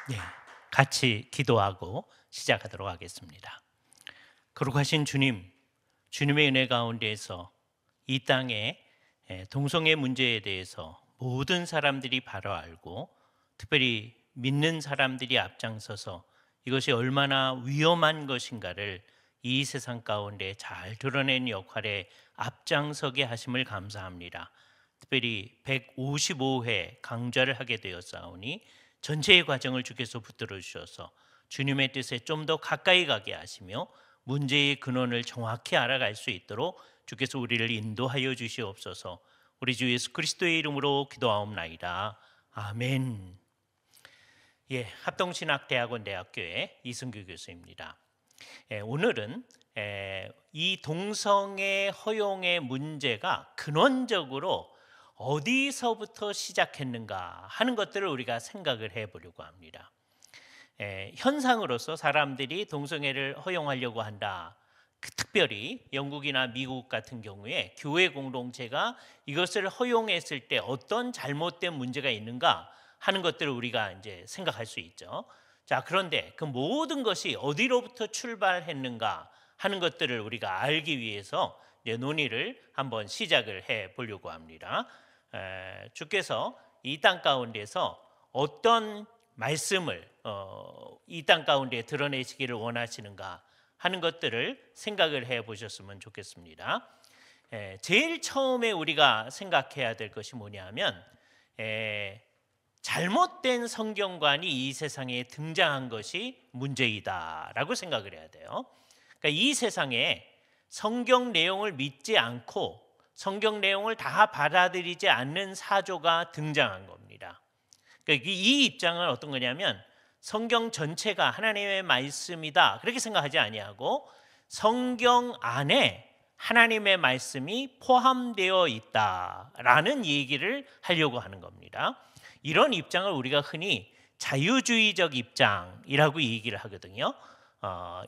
네, 같이 기도하고 시작하도록 하겠습니다. 거룩하신 주님, 주님의 은혜 가운데에서 이 땅의 동성애 문제에 대해서 모든 사람들이 바로 알고 특별히 믿는 사람들이 앞장서서 이것이 얼마나 위험한 것인가를 이 세상 가운데 잘 드러낸 역할에 앞장서게 하심을 감사합니다. 특별히 155회 강좌를 하게 되었사오니 전체의 과정을 주께서 붙들어 주셔서 주님의 뜻에 좀 더 가까이 가게 하시며 문제의 근원을 정확히 알아갈 수 있도록 주께서 우리를 인도하여 주시옵소서. 우리 주 예수 그리스도의 이름으로 기도하옵나이다. 아멘. 예, 합동신학대학원대학교의 이승규 교수입니다. 오늘은 이 동성애 허용의 문제가 근원적으로 어디서부터 시작했는가 하는 것들을 우리가 생각을 해보려고 합니다. 현상으로서 사람들이 동성애를 허용하려고 한다. 특별히 영국이나 미국 같은 경우에 교회 공동체가 이것을 허용했을 때 어떤 잘못된 문제가 있는가 하는 것들을 우리가 이제 생각할 수 있죠. 자, 그런데 그 모든 것이 어디로부터 출발했는가 하는 것들을 우리가 알기 위해서 이제 논의를 한번 시작을 해 보려고 합니다. 주께서 이 땅 가운데서 어떤 말씀을 이 땅 가운데 드러내시기를 원하시는가 하는 것들을 생각을 해 보셨으면 좋겠습니다. 제일 처음에 우리가 생각해야 될 것이 뭐냐면 잘못된 성경관이 이 세상에 등장한 것이 문제이다라고 생각을 해야 돼요. 그러니까 이 세상에 성경 내용을 믿지 않고 성경 내용을 다 받아들이지 않는 사조가 등장한 겁니다. 그러니까 이 입장은 어떤 거냐면 성경 전체가 하나님의 말씀이다 그렇게 생각하지 아니하고 성경 안에 하나님의 말씀이 포함되어 있다라는 얘기를 하려고 하는 겁니다. 이런 입장을 우리가 흔히 자유주의적 입장이라고 얘기를 하거든요.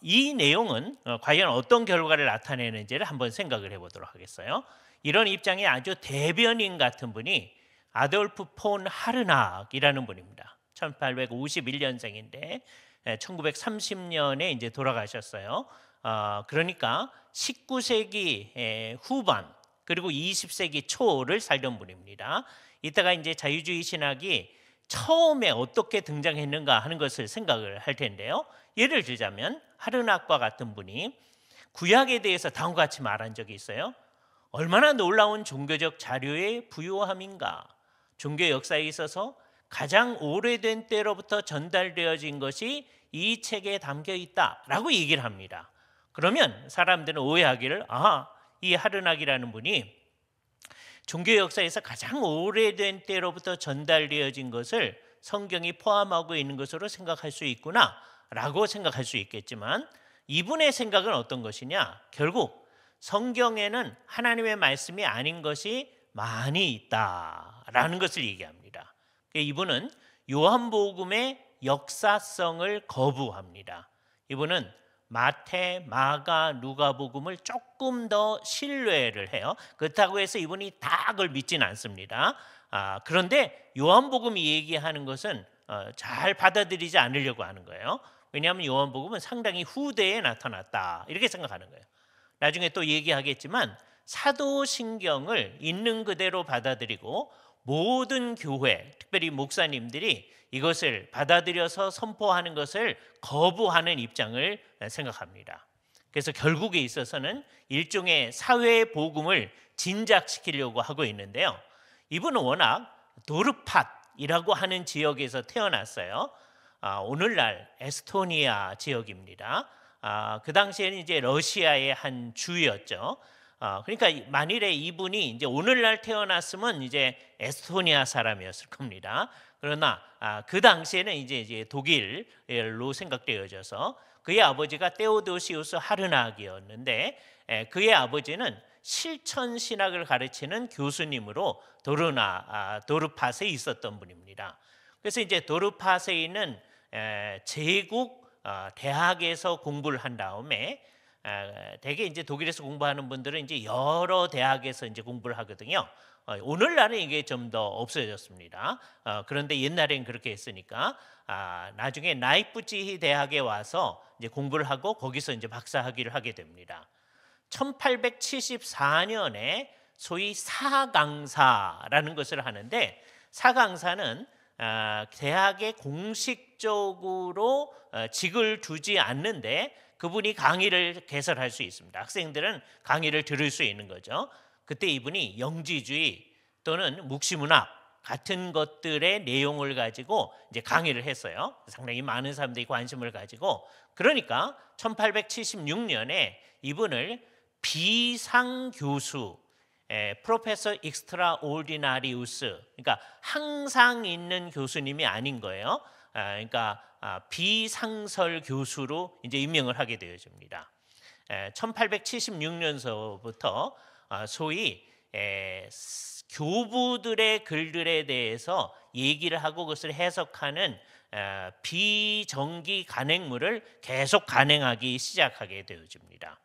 이 내용은 과연 어떤 결과를 나타내는지를 한번 생각을 해보도록 하겠어요. 이런 입장의 아주 대변인 같은 분이 아돌프 폰 하르낙이라는 분입니다. 1851년생인데 1930년에 이제 돌아가셨어요. 그러니까 19세기 후반 그리고 20세기 초를 살던 분입니다. 이따가 이제 자유주의 신학이 처음에 어떻게 등장했는가 하는 것을 생각을 할 텐데요. 예를 들자면 하르낙과 같은 분이 구약에 대해서 다음과 같이 말한 적이 있어요. 얼마나 놀라운 종교적 자료의 부요함인가. 종교 역사에 있어서 가장 오래된 때로부터 전달되어진 것이 이 책에 담겨 있다라고 얘기를 합니다. 그러면 사람들은 오해하기를 이 하르낙이라는 분이 종교 역사에서 가장 오래된 때로부터 전달되어진 것을 성경이 포함하고 있는 것으로 생각할 수 있구나라고 생각할 수 있겠지만 이분의 생각은 어떤 것이냐? 결국 성경에는 하나님의 말씀이 아닌 것이 많이 있다라는 것을 얘기합니다. 이분은 요한복음의 역사성을 거부합니다. 이분은 마태, 마가, 누가복음을 조금 더 신뢰를 해요. 그렇다고 해서 이분이 다 그걸 믿지는 않습니다. 그런데 요한복음이 얘기하는 것은 잘 받아들이지 않으려고 하는 거예요. 왜냐하면 요한복음은 상당히 후대에 나타났다 이렇게 생각하는 거예요. 나중에 또 얘기하겠지만 사도신경을 있는 그대로 받아들이고 모든 교회, 특별히 목사님들이 이것을 받아들여서 선포하는 것을 거부하는 입장을 생각합니다. 그래서 결국에 있어서는 일종의 사회 복음을 진작시키려고 하고 있는데요. 이분은 워낙 도르팟이라고 하는 지역에서 태어났어요. 오늘날 에스토니아 지역입니다. 그 당시에는 이제 러시아의 한 주였죠. 그러니까 만일에 이분이 이제 오늘날 태어났으면 이제 에스토니아 사람이었을 겁니다. 그러나 그 당시에는 이제 독일로 생각되어져서 그의 아버지가 테오도시우스 하르낙이었는데 그의 아버지는 실천 신학을 가르치는 교수님으로 도르팟에 있었던 분입니다. 그래서 이제 도르팟에 있는 제국 대학에서 공부를 한 다음에 대개 이제 독일에서 공부하는 분들은 이제 여러 대학에서 이제 공부를 하거든요. 오늘날은 이게 좀 더 없어졌습니다. 그런데 옛날엔 그렇게 했으니까 나중에 나이프치히 대학에 와서 이제 공부를 하고 거기서 이제 박사 학위를 하게 됩니다. 1874년에 소위 사강사라는 것을 하는데, 사강사는 대학에 공식적으로 직을 두지 않는데 그분이 강의를 개설할 수 있습니다. 학생들은 강의를 들을 수 있는 거죠. 그때 이분이 영지주의 또는 묵시문학 같은 것들의 내용을 가지고 이제 강의를 했어요. 상당히 많은 사람들이 관심을 가지고, 그러니까 1876년에 이분을 비상교수, 프로페서 익스트라오르디나리우스, 그러니까 항상 있는 교수님이 아닌 거예요. 그러니까 비상설 교수로 이제 임명을 하게 되어집니다. 1876년서부터 소위 교부들의 글들에 대해서 얘기를 하고 그것을 해석하는 비정기 간행물을 계속 간행하기 시작하게 되어집니다.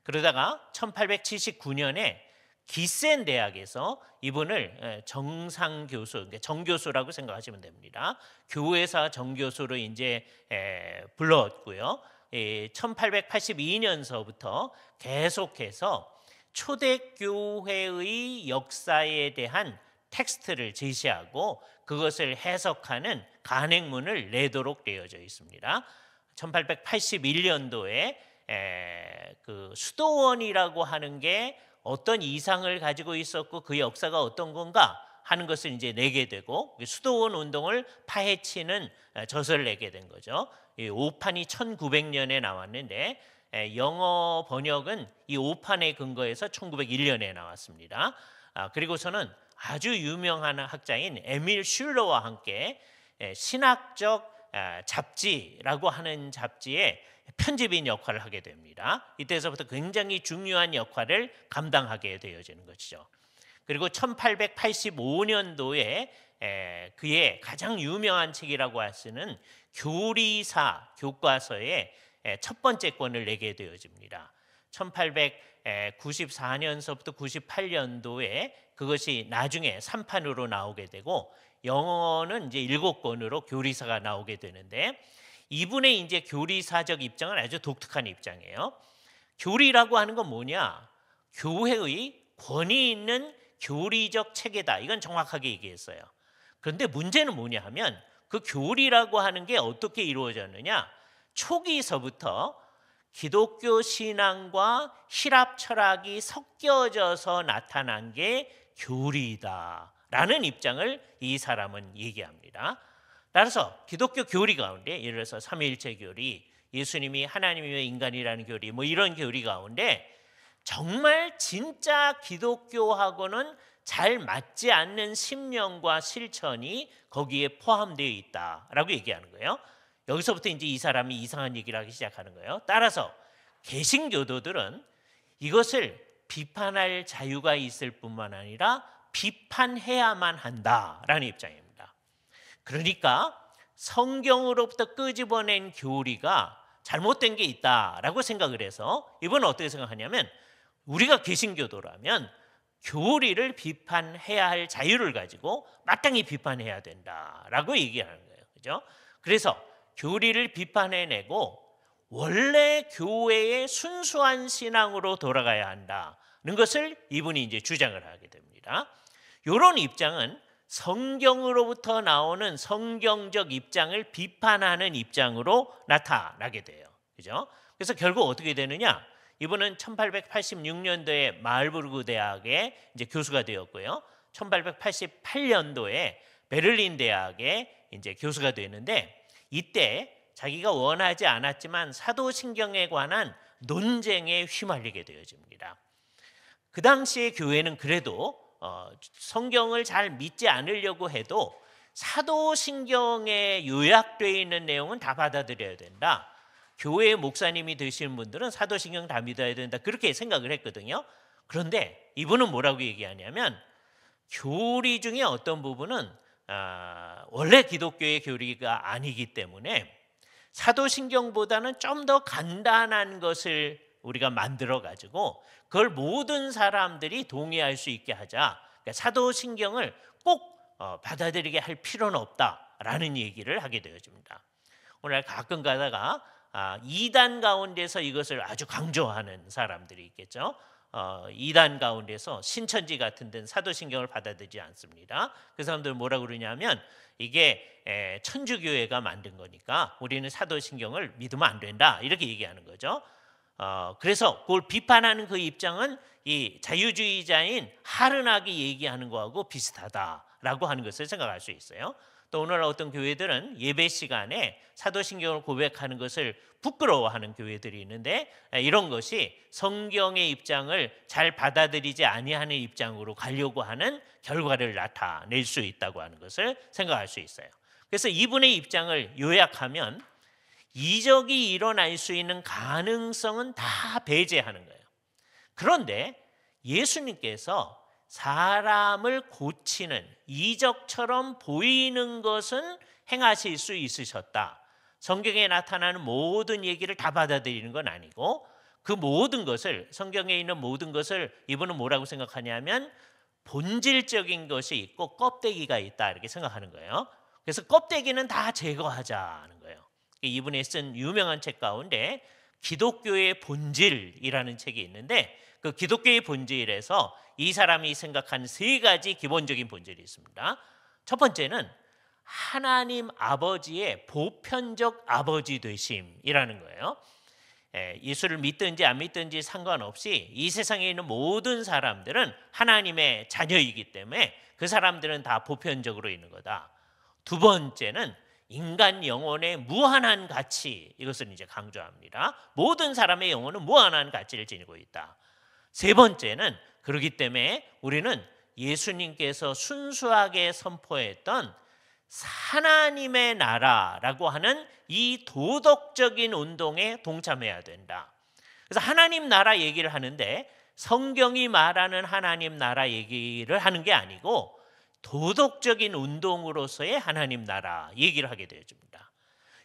그러다가 1879년에 기센 대학에서 이분을 정상교수, 그러니까 정교수라고 생각하시면 됩니다. 교회사 정교수로 이제 불렀고요. 1882년서부터 계속해서 초대교회의 역사에 대한 텍스트를 제시하고 그것을 해석하는 간행문을 내도록 되어져 있습니다. 1881년도에 그 수도원이라고 하는 게 어떤 이상을 가지고 있었고 그 역사가 어떤 건가 하는 것을 이제 내게 되고, 수도원 운동을 파헤치는 저서를 내게 된 거죠. 이 5판이 1900년에 나왔는데 영어 번역은 이 5판에 근거해서 1901년에 나왔습니다. 그리고서는 아주 유명한 학자인 에밀 슐러와 함께 신학적 잡지라고 하는 잡지에 편집인 역할을 하게 됩니다. 이때서부터 굉장히 중요한 역할을 감당하게 되어지는 것이죠. 그리고 1885년도에 그의 가장 유명한 책이라고 할 수 있는 교리사 교과서의 첫 번째 권을 내게 되어집니다. 1894년서부터 98년도에 그것이 나중에 3판으로 나오게 되고, 영어는 이제 7권으로 교리사가 나오게 되는데, 이분의 이제 교리사적 입장은 아주 독특한 입장이에요. 교리라고 하는 건 뭐냐? 교회의 권위 있는 교리적 체계다. 이건 정확하게 얘기했어요. 그런데 문제는 뭐냐 하면 그 교리라고 하는 게 어떻게 이루어졌느냐? 초기서부터 기독교 신앙과 힐랍 철학이 섞여져서 나타난 게 교리다라는 입장을 이 사람은 얘기합니다. 따라서 기독교 교리 가운데, 예를 들어서 삼위일체 교리, 예수님이 하나님이며 인간이라는 교리, 뭐 이런 교리 가운데 정말 진짜 기독교하고는 잘 맞지 않는 신념과 실천이 거기에 포함되어 있다라고 얘기하는 거예요. 여기서부터 이제 이 사람이 이상한 얘기를 하기 시작하는 거예요. 따라서 개신교도들은 이것을 비판할 자유가 있을 뿐만 아니라 비판해야만 한다라는 입장입니다. 그러니까 성경으로부터 끄집어낸 교리가 잘못된 게 있다라고 생각을 해서 이분은 어떻게 생각하냐면, 우리가 개신교도라면 교리를 비판해야 할 자유를 가지고 마땅히 비판해야 된다라고 얘기하는 거예요. 그죠? 그래서 교리를 비판해내고 원래 교회의 순수한 신앙으로 돌아가야 한다는 것을 이분이 이제 주장을 하게 됩니다. 이런 입장은 성경으로부터 나오는 성경적 입장을 비판하는 입장으로 나타나게 돼요. 그죠? 그래서 결국 어떻게 되느냐? 이분은 1886년도에 마르부르그 대학에 이제 교수가 되었고요. 1888년도에 베를린 대학에 이제 교수가 되는데, 이때 자기가 원하지 않았지만 사도신경에 관한 논쟁에 휘말리게 되어집니다. 그 당시에 교회는 그래도 성경을 잘 믿지 않으려고 해도 사도신경에 요약되어 있는 내용은 다 받아들여야 된다. 교회 목사님이 되시는 분들은 사도신경 다 믿어야 된다. 그렇게 생각을 했거든요. 그런데 이분은 뭐라고 얘기하냐면, 교리 중에 어떤 부분은 원래 기독교의 교리가 아니기 때문에 사도신경보다는 좀 더 간단한 것을 우리가 만들어 가지고 그걸 모든 사람들이 동의할 수 있게 하자. 그러니까 사도신경을 꼭 받아들이게 할 필요는 없다라는 얘기를 하게 되어집니다. 오늘 가끔 가다가 이단 가운데서 이것을 아주 강조하는 사람들이 있겠죠. 이단 가운데서 신천지 같은 데는 사도신경을 받아들이지 않습니다. 그 사람들은 뭐라고 그러냐면 이게 천주교회가 만든 거니까 우리는 사도신경을 믿으면 안 된다 이렇게 얘기하는 거죠. 그래서 그걸 비판하는 그 입장은 이 자유주의자인 하르낙이 얘기하는 거하고 비슷하다라고 하는 것을 생각할 수 있어요. 또 오늘 어떤 교회들은 예배 시간에 사도신경을 고백하는 것을 부끄러워하는 교회들이 있는데 이런 것이 성경의 입장을 잘 받아들이지 아니하는 입장으로 가려고 하는 결과를 나타낼 수 있다고 하는 것을 생각할 수 있어요. 그래서 이분의 입장을 요약하면 이적이 일어날 수 있는 가능성은 다 배제하는 거예요. 그런데 예수님께서 사람을 고치는 이적처럼 보이는 것은 행하실 수 있으셨다. 성경에 나타나는 모든 얘기를 다 받아들이는 건 아니고 그 모든 것을 성경에 있는 모든 것을 이분은 뭐라고 생각하냐면 본질적인 것이 있고 껍데기가 있다 이렇게 생각하는 거예요. 그래서 껍데기는 다 제거하자는 거예요. 이분이 쓴 유명한 책 가운데 기독교의 본질이라는 책이 있는데 그 기독교의 본질에서 이 사람이 생각한 세 가지 기본적인 본질이 있습니다. 첫 번째는 하나님 아버지의 보편적 아버지 되심이라는 거예요. 예수를 믿든지 안 믿든지 상관없이 이 세상에 있는 모든 사람들은 하나님의 자녀이기 때문에 그 사람들은 다 보편적으로 있는 거다. 두 번째는 인간 영혼의 무한한 가치, 이것을 이제 강조합니다. 모든 사람의 영혼은 무한한 가치를 지니고 있다. 세 번째는 그렇기 때문에 우리는 예수님께서 순수하게 선포했던 하나님의 나라라고 하는 이 도덕적인 운동에 동참해야 된다. 그래서 하나님 나라 얘기를 하는데 성경이 말하는 하나님 나라 얘기를 하는 게 아니고 도덕적인 운동으로서의 하나님 나라 얘기를 하게 되어집니다.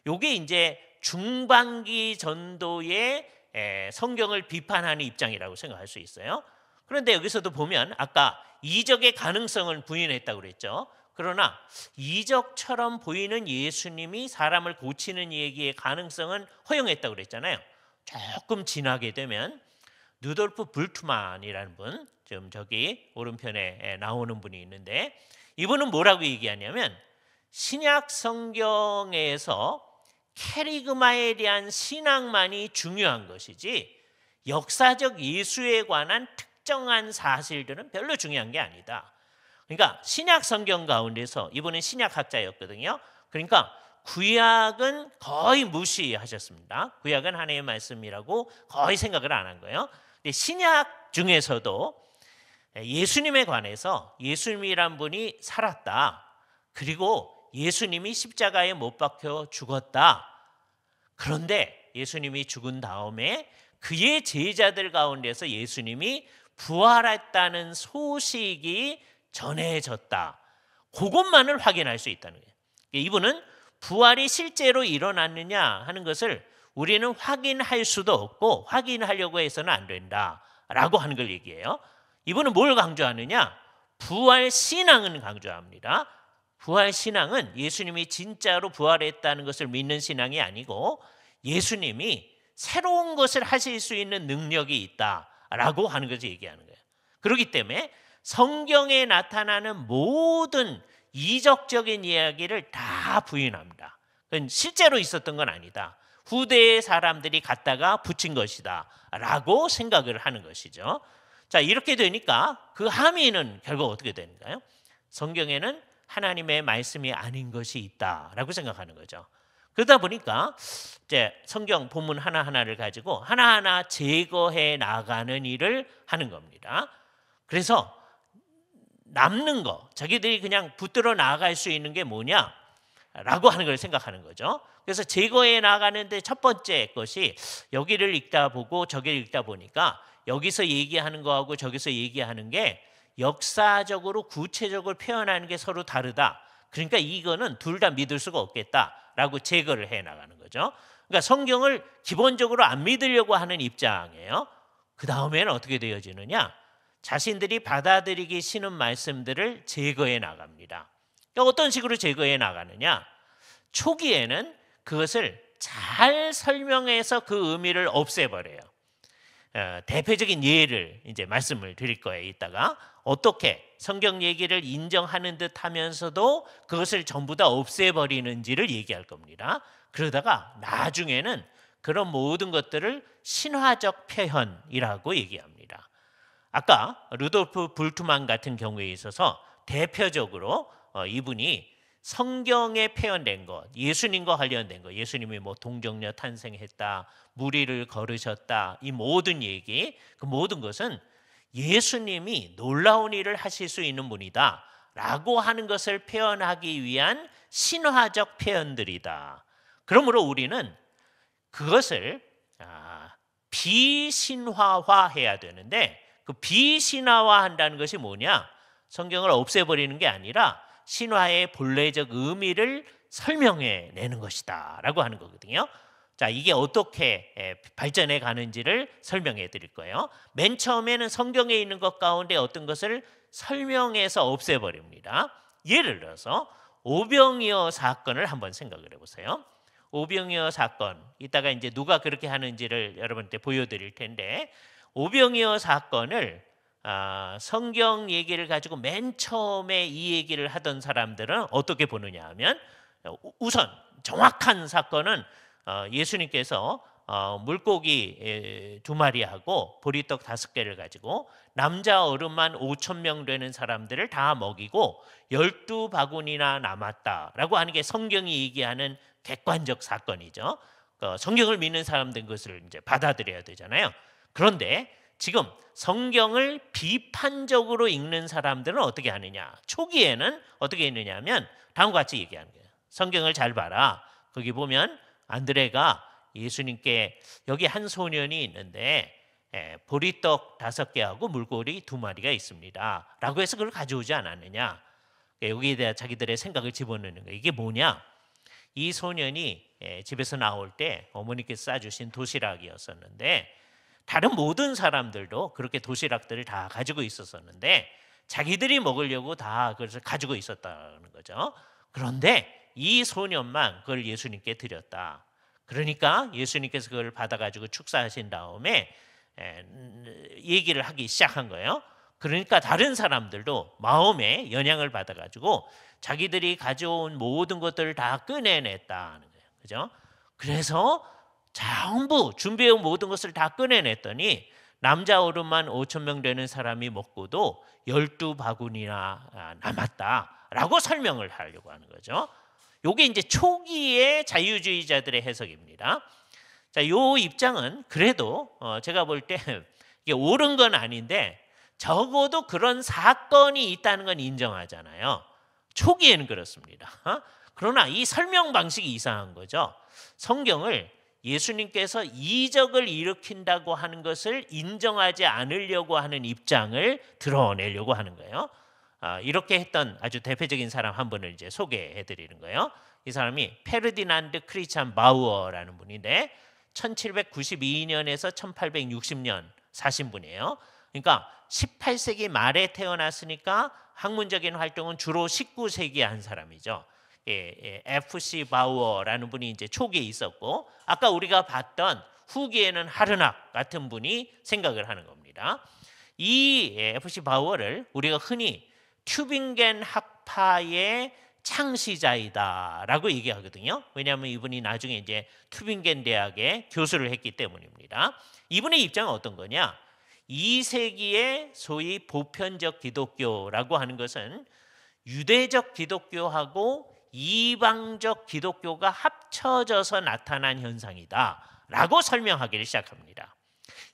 이게 이제 중반기 전도의 성경을 비판하는 입장이라고 생각할 수 있어요. 그런데 여기서도 보면 아까 이적의 가능성을 부인했다고 그랬죠. 그러나 이적처럼 보이는 예수님이 사람을 고치는 얘기의 가능성은 허용했다고 그랬잖아요. 조금 지나게 되면 누돌프 불트만이라는 분, 지금 저기 오른편에 나오는 분이 있는데 이분은 뭐라고 얘기하냐면 신약 성경에서 캐리그마에 대한 신앙만이 중요한 것이지 역사적 예수에 관한 특정한 사실들은 별로 중요한 게 아니다. 그러니까 신약 성경 가운데서 이분은 신약학자였거든요. 그러니까 구약은 거의 무시하셨습니다. 구약은 하나님의 말씀이라고 거의 생각을 안 한 거예요. 근데 신약 중에서도 예수님에 관해서 예수님이란 분이 살았다. 그리고 예수님이 십자가에 못 박혀 죽었다. 그런데 예수님이 죽은 다음에 그의 제자들 가운데서 예수님이 부활했다는 소식이 전해졌다. 그것만을 확인할 수 있다는 거예요. 이분은 부활이 실제로 일어났느냐 하는 것을 우리는 확인할 수도 없고 확인하려고 해서는 안 된다라고 하는 걸 얘기해요. 이분은 뭘 강조하느냐? 부활 신앙은 강조합니다. 부활 신앙은 예수님이 진짜로 부활했다는 것을 믿는 신앙이 아니고 예수님이 새로운 것을 하실 수 있는 능력이 있다라고 하는 것을 얘기하는 거예요. 그렇기 때문에 성경에 나타나는 모든 이적적인 이야기를 다 부인합니다. 그건 실제로 있었던 건 아니다. 후대의 사람들이 갖다가 붙인 것이다 라고 생각을 하는 것이죠. 자, 이렇게 되니까 그 함의는 결국 어떻게 되는가요? 성경에는 하나님의 말씀이 아닌 것이 있다라고 생각하는 거죠. 그러다 보니까 이제 성경 본문 하나하나를 가지고 하나하나 제거해 나가는 일을 하는 겁니다. 그래서 남는 거, 자기들이 그냥 붙들어 나갈 수 있는 게 뭐냐라고 하는 걸 생각하는 거죠. 그래서 제거해 나가는데 첫 번째 것이 여기를 읽다 보고 저기를 읽다 보니까 여기서 얘기하는 거하고 저기서 얘기하는 게 역사적으로 구체적으로 표현하는 게 서로 다르다. 그러니까 이거는 둘 다 믿을 수가 없겠다라고 제거를 해 나가는 거죠. 그러니까 성경을 기본적으로 안 믿으려고 하는 입장이에요. 그 다음에는 어떻게 되어지느냐? 자신들이 받아들이기 싫은 말씀들을 제거해 나갑니다. 그러니까 어떤 식으로 제거해 나가느냐? 초기에는 그것을 잘 설명해서 그 의미를 없애버려요. 대표적인 예를 이제 말씀을 드릴 거예요. 이따가 어떻게 성경 얘기를 인정하는 듯 하면서도 그것을 전부 다 없애버리는지를 얘기할 겁니다. 그러다가 나중에는 그런 모든 것들을 신화적 표현이라고 얘기합니다. 아까 루돌프 불트만 같은 경우에 있어서 대표적으로 이분이 성경에 표현된 것, 예수님과 관련된 것, 예수님이 뭐 동정녀 탄생했다, 무리를 걸으셨다, 이 모든 얘기, 그 모든 것은 예수님이 놀라운 일을 하실 수 있는 분이다 라고 하는 것을 표현하기 위한 신화적 표현들이다. 그러므로 우리는 그것을 비신화화해야 되는데, 그 비신화화한다는 것이 뭐냐? 성경을 없애버리는 게 아니라 신화의 본래적 의미를 설명해 내는 것이다 라고 하는 거거든요. 자, 이게 어떻게 발전해 가는지를 설명해 드릴 거예요. 맨 처음에는 성경에 있는 것 가운데 어떤 것을 설명해서 없애버립니다. 예를 들어서 오병이어 사건을 한번 생각을 해보세요. 오병이어 사건, 이따가 이제 누가 그렇게 하는지를 여러분한테 보여드릴 텐데, 오병이어 사건을 성경 얘기를 가지고 맨 처음에 이 얘기를 하던 사람들은 어떻게 보느냐 하면, 우선 정확한 사건은 예수님께서 물고기 2마리하고 보리떡 5개를 가지고 남자 어른만 5,000명 되는 사람들을 다 먹이고 12바구니나 남았다라고 하는 게 성경이 얘기하는 객관적 사건이죠. 성경을 믿는 사람들은 그것을 이제 받아들여야 되잖아요. 그런데 지금 성경을 비판적으로 읽는 사람들은 어떻게 하느냐? 초기에는 어떻게 했느냐 하면 다음과 같이 얘기하는 거예요. 성경을 잘 봐라. 거기 보면 안드레가 예수님께 여기 한 소년이 있는데 보리떡 5개하고 물고기 2마리가 있습니다 라고 해서 그걸 가져오지 않았느냐? 여기에 대한 자기들의 생각을 집어넣는 거예요. 이게 뭐냐? 이 소년이 집에서 나올 때 어머니께서 싸주신 도시락이었었는데, 다른 모든 사람들도 그렇게 도시락들을 다 가지고 있었었는데 자기들이 먹으려고 다 그것을 가지고 있었다는 거죠. 그런데 이 소년만 그걸 예수님께 드렸다. 그러니까 예수님께서 그걸 받아가지고 축사하신 다음에 얘기를 하기 시작한 거예요. 그러니까 다른 사람들도 마음에 영향을 받아가지고 자기들이 가져온 모든 것들을 다 꺼내냈다는 거예요. 그죠? 그래서 전부 준비해온 모든 것을 다 꺼내냈더니 남자 어른만 5,000명 되는 사람이 먹고도 12바구니나 남았다라고 설명을 하려고 하는 거죠. 이게 이제 초기의 자유주의자들의 해석입니다. 자, 이 입장은 그래도 제가 볼 때 이게 옳은 건 아닌데 적어도 그런 사건이 있다는 건 인정하잖아요. 초기에는 그렇습니다. 그러나 이 설명 방식이 이상한 거죠. 성경을 예수님께서 이적을 일으킨다고 하는 것을 인정하지 않으려고 하는 입장을 드러내려고 하는 거예요. 이렇게 했던 아주 대표적인 사람 한 분을 이제 소개해 드리는 거예요. 이 사람이 페르디난드 크리스찬 바우어라는 분인데 1792년에서 1860년 사신 분이에요. 그러니까 18세기 말에 태어났으니까 학문적인 활동은 주로 19세기에 한 사람이죠. F.C. 바우어라는 분이 이제 초기에 있었고, 아까 우리가 봤던 후기에는 하르낙 같은 분이 생각을 하는 겁니다. 이 F.C. 바우어를 우리가 흔히 튜빙겐 학파의 창시자이다라고 얘기하거든요. 왜냐하면 이분이 나중에 이제 튜빙겐 대학에 교수를 했기 때문입니다. 이분의 입장은 어떤 거냐? 2세기의 소위 보편적 기독교라고 하는 것은 유대적 기독교하고 이방적 기독교가 합쳐져서 나타난 현상이다라고 설명하기를 시작합니다.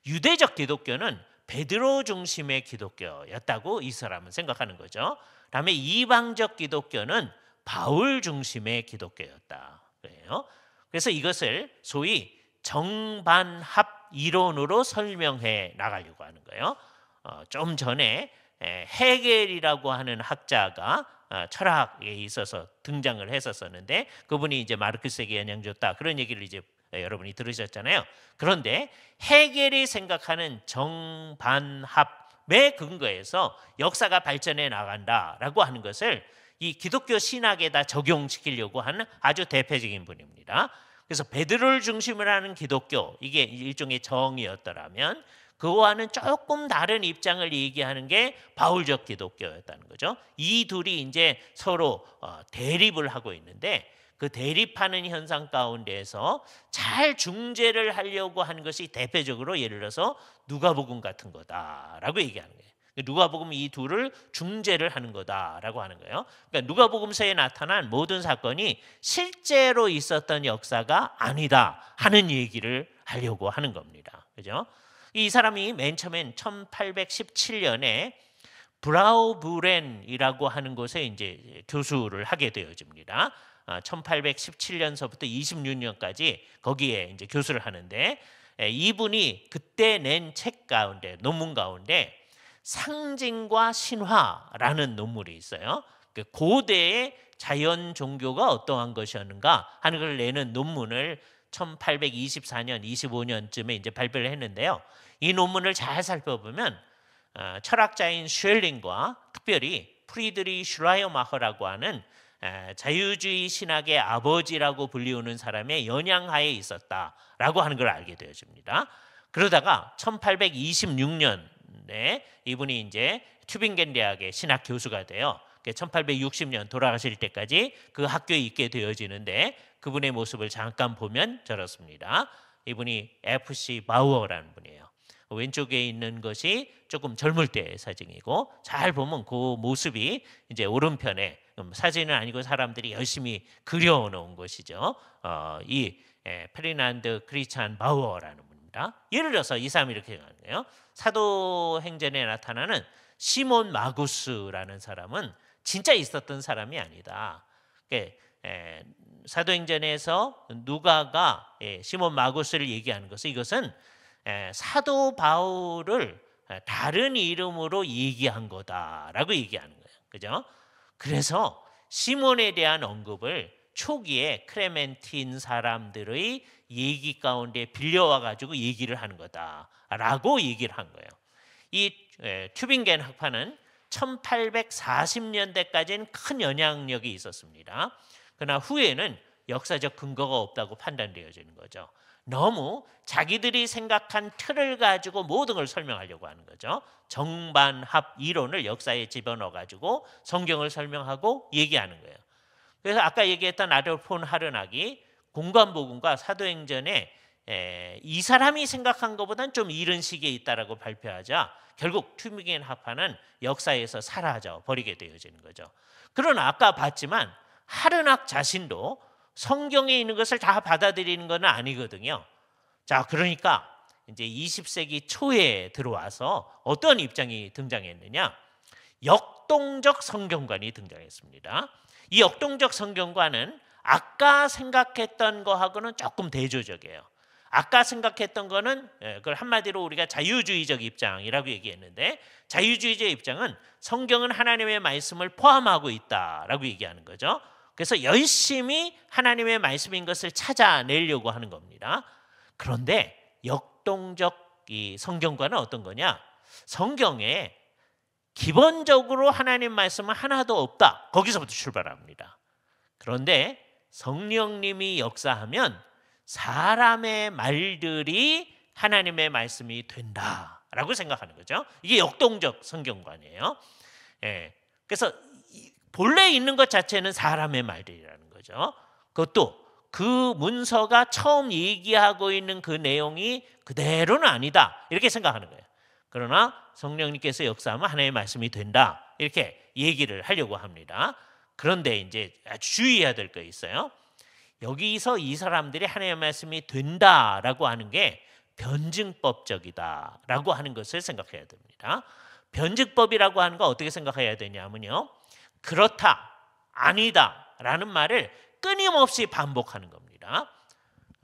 유대적 기독교는 베드로 중심의 기독교였다고 이 사람은 생각하는 거죠. 다음에 이방적 기독교는 바울 중심의 기독교였다. 그래서 이것을 소위 정반합 이론으로 설명해 나가려고 하는 거예요. 좀 전에 헤겔이라고 하는 학자가 철학에 있어서 등장을 했었었는데 그분이 이제 마르크스에게 영향 줬다 그런 얘기를 이제 여러분이 들으셨잖아요. 그런데 헤겔이 생각하는 정반합 근거에서 역사가 발전해 나간다라고 하는 것을 이 기독교 신학에다 적용시키려고 하는 아주 대표적인 분입니다. 그래서 베드로를 중심으로 하는 기독교, 이게 일종의 정의였더라면 그와는 조금 다른 입장을 얘기하는 게 바울적 기독교였다는 거죠. 이 둘이 이제 서로 대립을 하고 있는데 그 대립하는 현상 가운데에서 잘 중재를 하려고 하는 것이 대표적으로 예를 들어서 누가복음 같은 거다라고 얘기하는 거예요. 누가복음이 이 둘을 중재를 하는 거다라고 하는 거예요. 그러니까 누가복음서에 나타난 모든 사건이 실제로 있었던 역사가 아니다 하는 얘기를 하려고 하는 겁니다. 그죠? 이 사람이 맨 처음엔 1817년에 브라우브렌이라고 하는 곳에 이제 교수를 하게 되어집니다. 1817년서부터 26년까지 거기에 이제 교수를 하는데 이분이 그때 낸 책 가운데 논문 가운데 상징과 신화라는 논문이 있어요. 고대의 자연 종교가 어떠한 것이었는가 하는 걸 내는 논문을 1824년, 25년쯤에 이제 발표를 했는데요. 이 논문을 잘 살펴보면 철학자인 슈엘링과 특별히 프리드리 슈라이어마허라고 하는 자유주의 신학의 아버지라고 불리우는 사람의 영향하에 있었다라고 하는 걸 알게 되어집니다. 그러다가 1826년에 이분이 이제 튜빙겐 대학의 신학 교수가 돼요. 1860년 돌아가실 때까지 그 학교에 있게 되어지는데 그분의 모습을 잠깐 보면 저렇습니다. 이분이 FC 바우어라는 분이에요. 왼쪽에 있는 것이 조금 젊을 때의 사진이고 잘 보면 그 모습이 이제 오른편에 사진은 아니고 사람들이 열심히 그려놓은 것이죠. 이 페르난드 크리스찬 바우어라는 분입니다. 예를 들어서 이 사람이 이렇게 하는 거예요. 사도행전에 나타나는 시몬 마구스라는 사람은 진짜 있었던 사람이 아니다. 사도행전에서 누가가 시몬 마구스를 얘기하는 것은 이것은 사도 바울을 다른 이름으로 얘기한 거다라고 얘기하는 거예요. 그죠? 그래서 시몬에 대한 언급을 초기에 크레멘틴 사람들의 얘기 가운데 빌려와 가지고 얘기를 하는 거다라고 얘기를 한 거예요. 이 튜빙겐 학파는 1840년대까지는 큰 영향력이 있었습니다. 그러나 후에는 역사적 근거가 없다고 판단되어지는 거죠. 너무 자기들이 생각한 틀을 가지고 모든 걸 설명하려고 하는 거죠. 정반합 이론을 역사에 집어넣어 가지고 성경을 설명하고 얘기하는 거예요. 그래서 아까 얘기했던 아돌프 폰 하르낙이 공관복음과 사도행전에 이 사람이 생각한 것보다는 좀 이른 시기에 있다라고 발표하자 결국 튜빙겐 학파는 역사에서 사라져 버리게 되어지는 거죠. 그러나 아까 봤지만 하르낙 자신도 성경에 있는 것을 다 받아들이는 건 아니거든요. 자, 그러니까 이제 20세기 초에 들어와서 어떤 입장이 등장했느냐? 역동적 성경관이 등장했습니다. 이 역동적 성경관은 아까 생각했던 거하고는 조금 대조적이에요. 아까 생각했던 거는 그걸 한마디로 우리가 자유주의적 입장이라고 얘기했는데 자유주의적 입장은 성경은 하나님의 말씀을 포함하고 있다라고 얘기하는 거죠. 그래서 열심히 하나님의 말씀인 것을 찾아내려고 하는 겁니다. 그런데 역동적 이 성경과는 어떤 거냐? 성경에 기본적으로 하나님 말씀은 하나도 없다. 거기서부터 출발합니다. 그런데 성령님이 역사하면 사람의 말들이 하나님의 말씀이 된다라고 생각하는 거죠. 이게 역동적 성경관이에요. 그래서 본래 있는 것 자체는 사람의 말들이라는 거죠. 그것도 그 문서가 처음 얘기하고 있는 그 내용이 그대로는 아니다. 이렇게 생각하는 거예요. 그러나 성령님께서 역사하면 하나님의 말씀이 된다. 이렇게 얘기를 하려고 합니다. 그런데 이제 주의해야 될 거 있어요. 여기서 이 사람들이 하나님의 말씀이 된다라고 하는 게 변증법적이다라고 하는 것을 생각해야 됩니다. 변증법이라고 하는 거 어떻게 생각해야 되냐면요. 그렇다, 아니다라는 말을 끊임없이 반복하는 겁니다.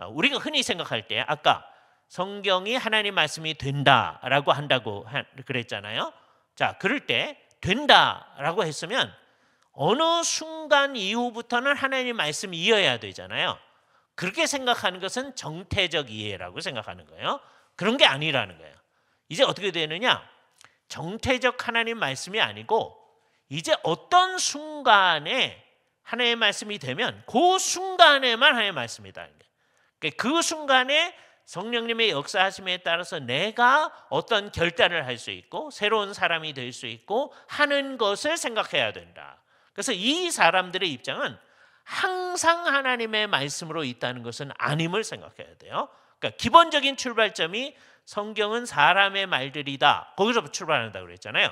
우리가 흔히 생각할 때 아까 성경이 하나님 말씀이 된다라고 한다고 그랬잖아요. 자, 그럴 때 된다라고 했으면 어느 순간 이후부터는 하나님 말씀이 이어야 되잖아요. 그렇게 생각하는 것은 정태적 이해라고 생각하는 거예요. 그런 게 아니라는 거예요. 이제 어떻게 되느냐? 정태적 하나님 말씀이 아니고 이제 어떤 순간에 하나님의 말씀이 되면 그 순간에만 하나님의 말씀이다. 그 순간에 성령님의 역사하심에 따라서 내가 어떤 결단을 할 수 있고 새로운 사람이 될 수 있고 하는 것을 생각해야 된다. 그래서 이 사람들의 입장은 항상 하나님의 말씀으로 있다는 것은 아님을 생각해야 돼요. 그러니까 기본적인 출발점이 성경은 사람의 말들이다. 거기서 출발한다고 그랬잖아요.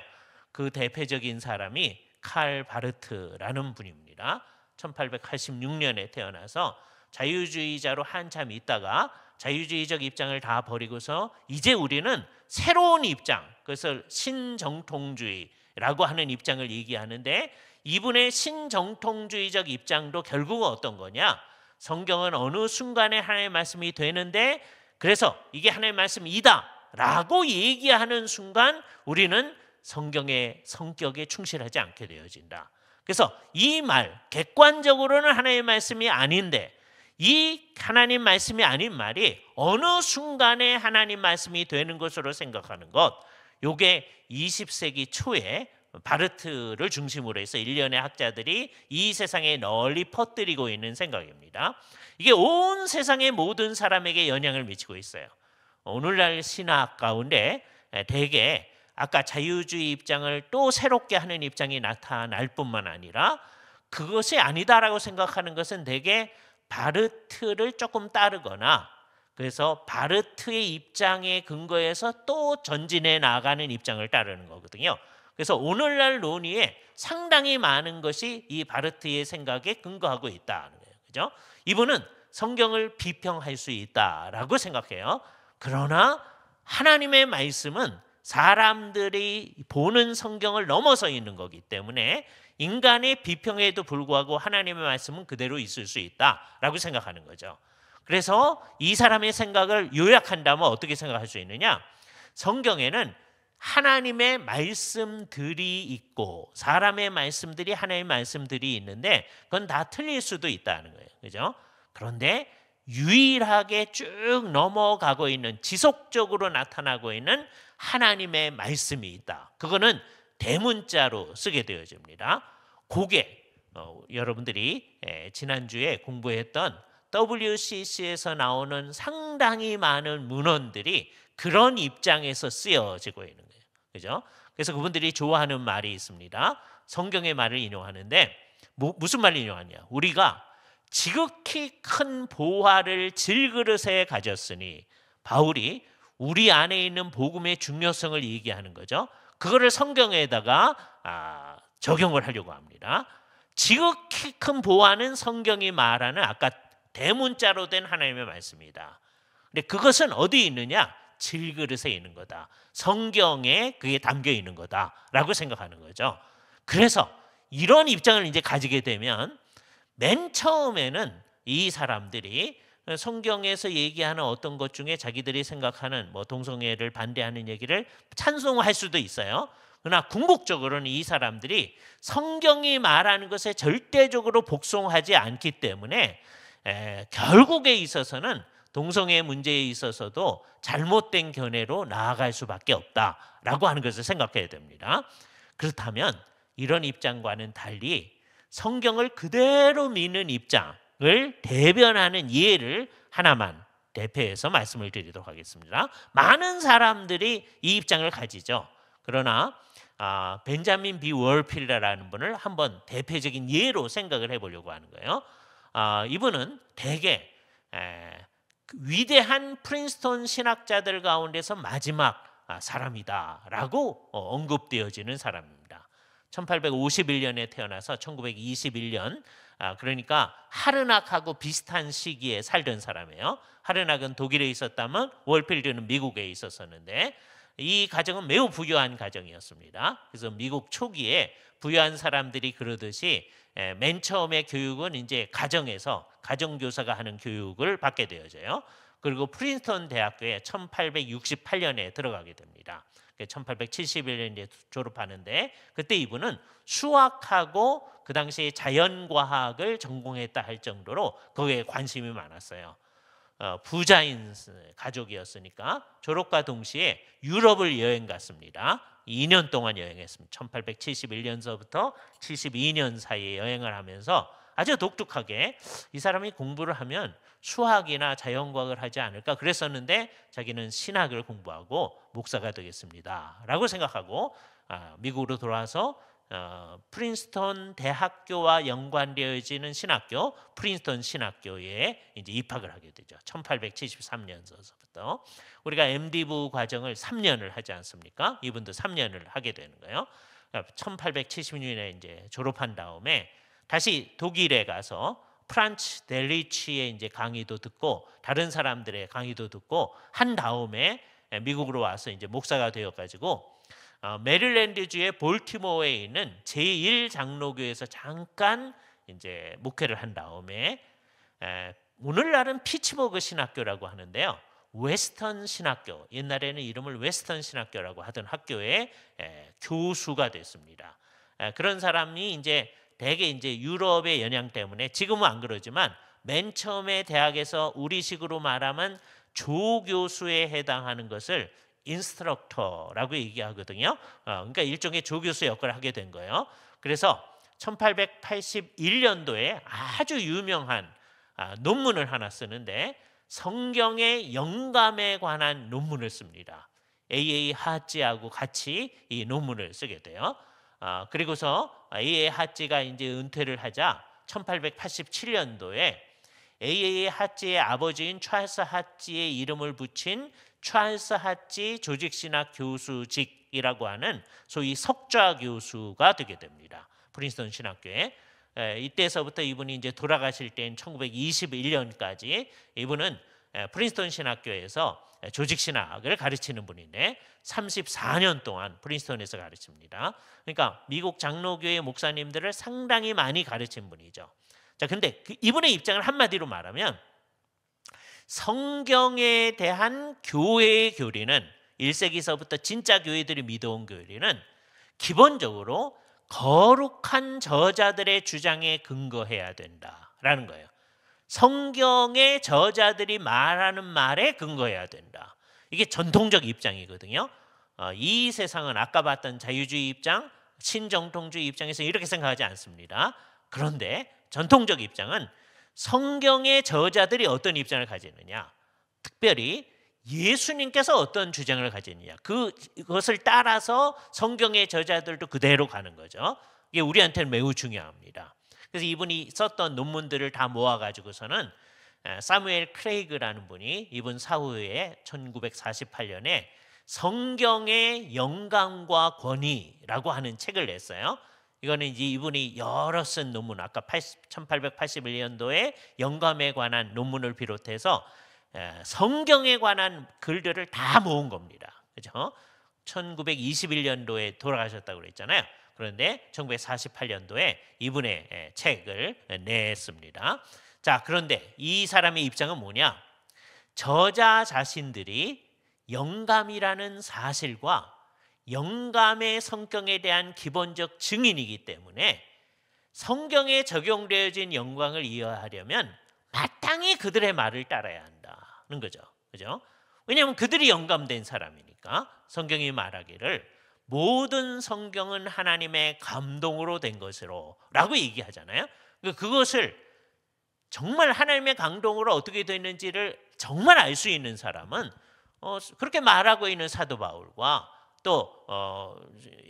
그 대표적인 사람이 칼 바르트라는 분입니다. 1886년에 태어나서 자유주의자로 한참 있다가 자유주의적 입장을 다 버리고서 이제 우리는 새로운 입장, 그래서 신정통주의라고 하는 입장을 얘기하는데 이분의 신정통주의적 입장도 결국은 어떤 거냐? 성경은 어느 순간에 하나님의 말씀이 되는데 그래서 이게 하나님의 말씀이다 라고 얘기하는 순간 우리는 성경의 성격에 충실하지 않게 되어진다. 그래서 이 말, 객관적으로는 하나님의 말씀이 아닌데 이 하나님 말씀이 아닌 말이 어느 순간에 하나님 말씀이 되는 것으로 생각하는 것, 요게 20세기 초에 바르트를 중심으로 해서 일련의 학자들이 이 세상에 널리 퍼뜨리고 있는 생각입니다. 이게 온 세상의 모든 사람에게 영향을 미치고 있어요. 오늘날 신학 가운데 대개 아까 자유주의 입장을 또 새롭게 하는 입장이 나타날 뿐만 아니라 그것이 아니다라고 생각하는 것은 대개 바르트를 조금 따르거나 그래서 바르트의 입장에 근거해서 또 전진해 나가는 입장을 따르는 거거든요. 그래서 오늘날 논의에 상당히 많은 것이 이 바르트의 생각에 근거하고 있다는 거예요. 그죠? 이분은 성경을 비평할 수 있다라고 생각해요. 그러나 하나님의 말씀은 사람들이 보는 성경을 넘어서 있는 거기 때문에 인간의 비평에도 불구하고 하나님의 말씀은 그대로 있을 수 있다라고 생각하는 거죠. 그래서 이 사람의 생각을 요약한다면 어떻게 생각할 수 있느냐? 성경에는 하나님의 말씀들이 있고 사람의 말씀들이 하나님의 말씀들이 있는데 그건 다 틀릴 수도 있다는 거예요. 그죠? 그런데 유일하게 쭉 넘어가고 있는 지속적으로 나타나고 있는 하나님의 말씀이 있다. 그거는 대문자로 쓰게 되어집니다. 그게 여러분들이 지난주에 공부했던 WCC에서 나오는 상당히 많은 문헌들이 그런 입장에서 쓰여지고 있는 거예요. 그죠? 그래서 그분들이 좋아하는 말이 있습니다. 성경의 말을 인용하는데 무슨 말을 인용하냐? 우리가 지극히 큰 보화를 질그릇에 가졌으니 바울이 우리 안에 있는 복음의 중요성을 얘기하는 거죠. 그거를 성경에다가 적용을 하려고 합니다. 지극히 큰 보화는 성경이 말하는 아까 대문자로 된 하나님의 말씀이다. 근데 그것은 어디에 있느냐? 질그릇에 있는 거다. 성경에 그게 담겨 있는 거다라고 생각하는 거죠. 그래서 이런 입장을 이제 가지게 되면 맨 처음에는 이 사람들이 성경에서 얘기하는 어떤 것 중에 자기들이 생각하는 뭐 동성애를 반대하는 얘기를 찬송할 수도 있어요. 그러나 궁극적으로는 이 사람들이 성경이 말하는 것에 절대적으로 복종하지 않기 때문에 결국에 있어서는 동성애 문제에 있어서도 잘못된 견해로 나아갈 수밖에 없다라고 하는 것을 생각해야 됩니다. 그렇다면 이런 입장과는 달리 성경을 그대로 믿는 입장을 대변하는 예를 하나만 대표해서 말씀을 드리도록 하겠습니다. 많은 사람들이 이 입장을 가지죠. 그러나 벤자민 B. 월필러라는 분을 한번 대표적인 예로 생각을 해보려고 하는 거예요. 이분은 대개 위대한 프린스턴 신학자들 가운데서 마지막 사람이다라고 언급되어지는 사람입니다. 1851년에 태어나서 1921년 그러니까 하르낙하고 비슷한 시기에 살던 사람이에요. 하르낙은 독일에 있었다면 월필드는 미국에 있었었는데 이 가정은 매우 부유한 가정이었습니다. 그래서 미국 초기에 부유한 사람들이 그러듯이 맨 처음에 교육은 이제 가정에서 가정교사가 하는 교육을 받게 되어져요. 그리고 프린스턴 대학교에 1868년에 들어가게 됩니다. 1871년에 졸업하는데 그때 이분은 수학하고 그 당시에 자연과학을 전공했다 할 정도로 거기에 관심이 많았어요. 부자인 가족이었으니까 졸업과 동시에 유럽을 여행 갔습니다. 2년 동안 여행했습니다. 1871년서부터 72년 사이에 여행을 하면서 아주 독특하게 이 사람이 공부를 하면 수학이나 자연과학을 하지 않을까 그랬었는데 자기는 신학을 공부하고 목사가 되겠습니다 라고 생각하고 미국으로 돌아와서 프린스턴 대학교와 연관되어지는 신학교 프린스턴 신학교에 이제 입학을 하게 되죠. 1873년서부터 우리가 MD부 과정을 3년을 하지 않습니까? 이분도 3년을 하게 되는 거예요. 1876년에 이제 졸업한 다음에 다시 독일에 가서 프란츠 델리치의 이제 강의도 듣고 다른 사람들의 강의도 듣고 한 다음에 미국으로 와서 이제 목사가 되어 가지고 메릴랜드주의 볼티모어에 있는 제1장로교에서 잠깐 이제 목회를 한 다음에 오늘날은 피츠버그 신학교라고 하는데요. 웨스턴 신학교, 옛날에는 이름을 웨스턴 신학교라고 하던 학교의 교수가 됐습니다. 그런 사람이 이제 대개 이제 유럽의 영향 때문에 지금은 안 그러지만 맨 처음에 대학에서 우리식으로 말하면 조교수에 해당하는 것을 인스트럭터라고 얘기하거든요. 그러니까 일종의 조교수 역할을 하게 된 거예요. 그래서 1881년도에 아주 유명한 논문을 하나 쓰는데 성경의 영감에 관한 논문을 씁니다. A.A. 하찌하고 같이 이 논문을 쓰게 돼요. 그리고서 A.A. 하찌가 이제 은퇴를 하자 1887년도에 A.A. 하찌의 아버지인 찰스 하찌의 이름을 붙인 찰스 하찌 조직신학 교수직이라고 하는 소위 석좌 교수가 되게 됩니다. 프린스턴 신학교에. 이때서부터 이분이 이제 돌아가실 때인 1921년까지 이분은 프린스턴 신학교에서 조직신학을 가르치는 분인데 34년 동안 프린스턴에서 가르칩니다. 그러니까 미국 장로교회 목사님들을 상당히 많이 가르친 분이죠. 자, 근데 이분의 입장을 한마디로 말하면 성경에 대한 교회의 교리는 1세기서부터 진짜 교회들이 믿어온 교리는 기본적으로 거룩한 저자들의 주장에 근거해야 된다라는 거예요. 성경의 저자들이 말하는 말에 근거해야 된다. 이게 전통적 입장이거든요. 이 세상은 아까 봤던 자유주의 입장, 신정통주의 입장에서 이렇게 생각하지 않습니다. 그런데 전통적 입장은 성경의 저자들이 어떤 입장을 가지느냐, 특별히 예수님께서 어떤 주장을 가지느냐, 그것을 따라서 성경의 저자들도 그대로 가는 거죠. 이게 우리한테는 매우 중요합니다. 그래서 이분이 썼던 논문들을 다 모아가지고서는 사무엘 크레이그라는 분이 이분 사후에 1948년에 성경의 영감과 권위라고 하는 책을 냈어요. 이거는 이제 이분이 여러 쓴 논문, 아까 1881년도에 영감에 관한 논문을 비롯해서 성경에 관한 글들을 다 모은 겁니다. 그죠? 1921년도에 돌아가셨다고 그랬잖아요. 그런데 1948년도에 이분의 책을 냈습니다. 자, 그런데 이 사람의 입장은 뭐냐? 저자 자신들이 영감이라는 사실과 영감의 성경에 대한 기본적 증인이기 때문에 성경에 적용되어진 영광을 이해하려면 마땅히 그들의 말을 따라야 한다는 거죠. 그죠? 왜냐하면 그들이 영감된 사람이니까 성경이 말하기를 모든 성경은 하나님의 감동으로 된 것으로 라고 얘기하잖아요. 그것을 정말 하나님의 감동으로 어떻게 됐는지를 정말 알 수 있는 사람은 그렇게 말하고 있는 사도 바울과 또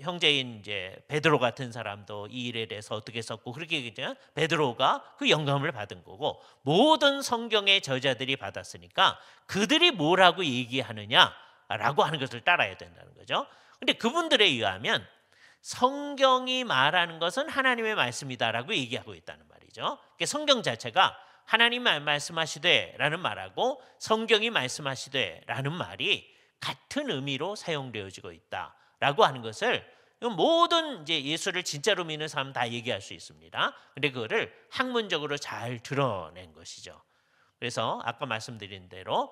형제인 이제 베드로 같은 사람도 이 일에 대해서 어떻게 썼고 그렇게 얘기하면 베드로가 그 영감을 받은 거고 모든 성경의 저자들이 받았으니까 그들이 뭐라고 얘기하느냐라고 하는 것을 따라야 된다는 거죠. 근데 그분들에 의하면 성경이 말하는 것은 하나님의 말씀이다라고 얘기하고 있다는 말이죠. 그러니까 성경 자체가 하나님이 말씀하시되라는 말하고 성경이 말씀하시되라는 말이 같은 의미로 사용되어지고 있다라고 하는 것을 모든 이제 예수를 진짜로 믿는 사람 다 얘기할 수 있습니다. 근데 그거를 학문적으로 잘 드러낸 것이죠. 그래서 아까 말씀드린 대로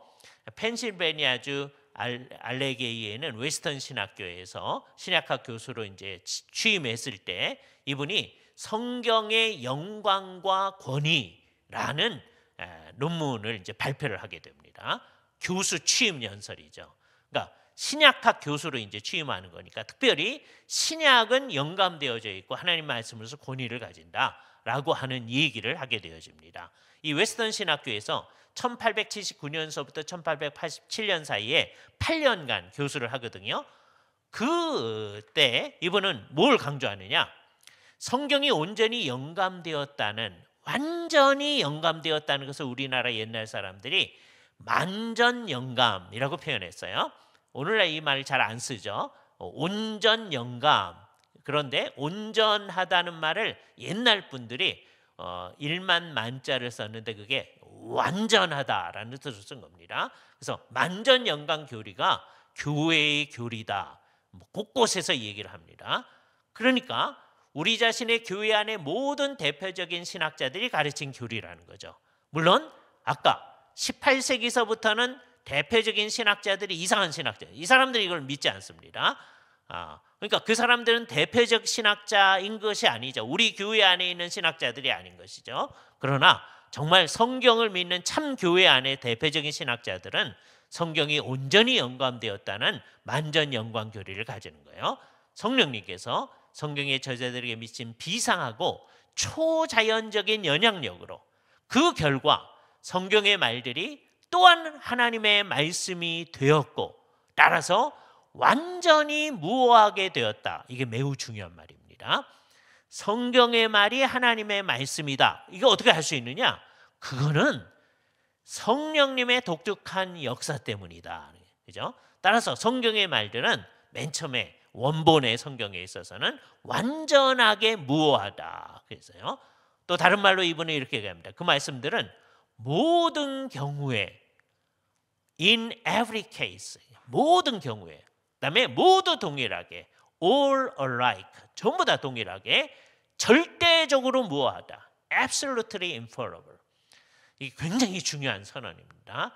펜실베니아주 알레게이에는 웨스턴 신학교에서 신약학 교수로 이제 취임했을 때 이분이 성경의 영광과 권위라는 논문을 이제 발표를 하게 됩니다. 교수 취임 연설이죠. 그러니까 신약학 교수로 이제 취임하는 거니까 특별히 신약은 영감되어져 있고 하나님 말씀으로서 권위를 가진다라고 하는 얘기를 하게 되어집니다. 이 웨스턴 신학교에서 1879년서부터 1887년 사이에 8년간 교수를 하거든요. 그때 이분은 뭘 강조하느냐? 성경이 온전히 영감되었다는, 완전히 영감되었다는 것을 우리나라 옛날 사람들이 만전 영감이라고 표현했어요. 오늘날 이 말을 잘 안 쓰죠. 온전 영감. 그런데 온전하다는 말을 옛날 분들이 1만 만자를 썼는데 그게 완전하다라는 뜻으로 쓴 겁니다. 그래서 만전 영감 교리가 교회의 교리다. 곳곳에서 얘기를 합니다. 그러니까 우리 자신의 교회 안에 모든 대표적인 신학자들이 가르친 교리라는 거죠. 물론 아까 18세기서부터는 대표적인 신학자들이 이상한 신학자, 이 사람들이 이걸 믿지 않습니다. 그러니까 그 사람들은 대표적 신학자인 것이 아니죠. 우리 교회 안에 있는 신학자들이 아닌 것이죠. 그러나 정말 성경을 믿는 참 교회 안에 대표적인 신학자들은 성경이 온전히 영감되었다는 만전 영광 교리를 가지는 거예요. 성령님께서 성경의 저자들에게 미친 비상하고 초자연적인 영향력으로 그 결과 성경의 말들이 또한 하나님의 말씀이 되었고 따라서 완전히 무효하게 되었다. 이게 매우 중요한 말입니다. 성경의 말이 하나님의 말씀이다. 이거 어떻게 할 수 있느냐? 그거는 성령님의 독특한 역사 때문이다. 그죠? 따라서 성경의 말들은 맨 처음에 원본의 성경에 있어서는 완전하게 무효하다. 그래서요. 또 다른 말로 이분은 이렇게 얘기합니다. 그 말씀들은 모든 경우에, in every case, 모든 경우에, 그다음에 모두 동일하게, all alike, 전부 다 동일하게 절대적으로 무효하다. absolutely infallible. 이게 굉장히 중요한 선언입니다.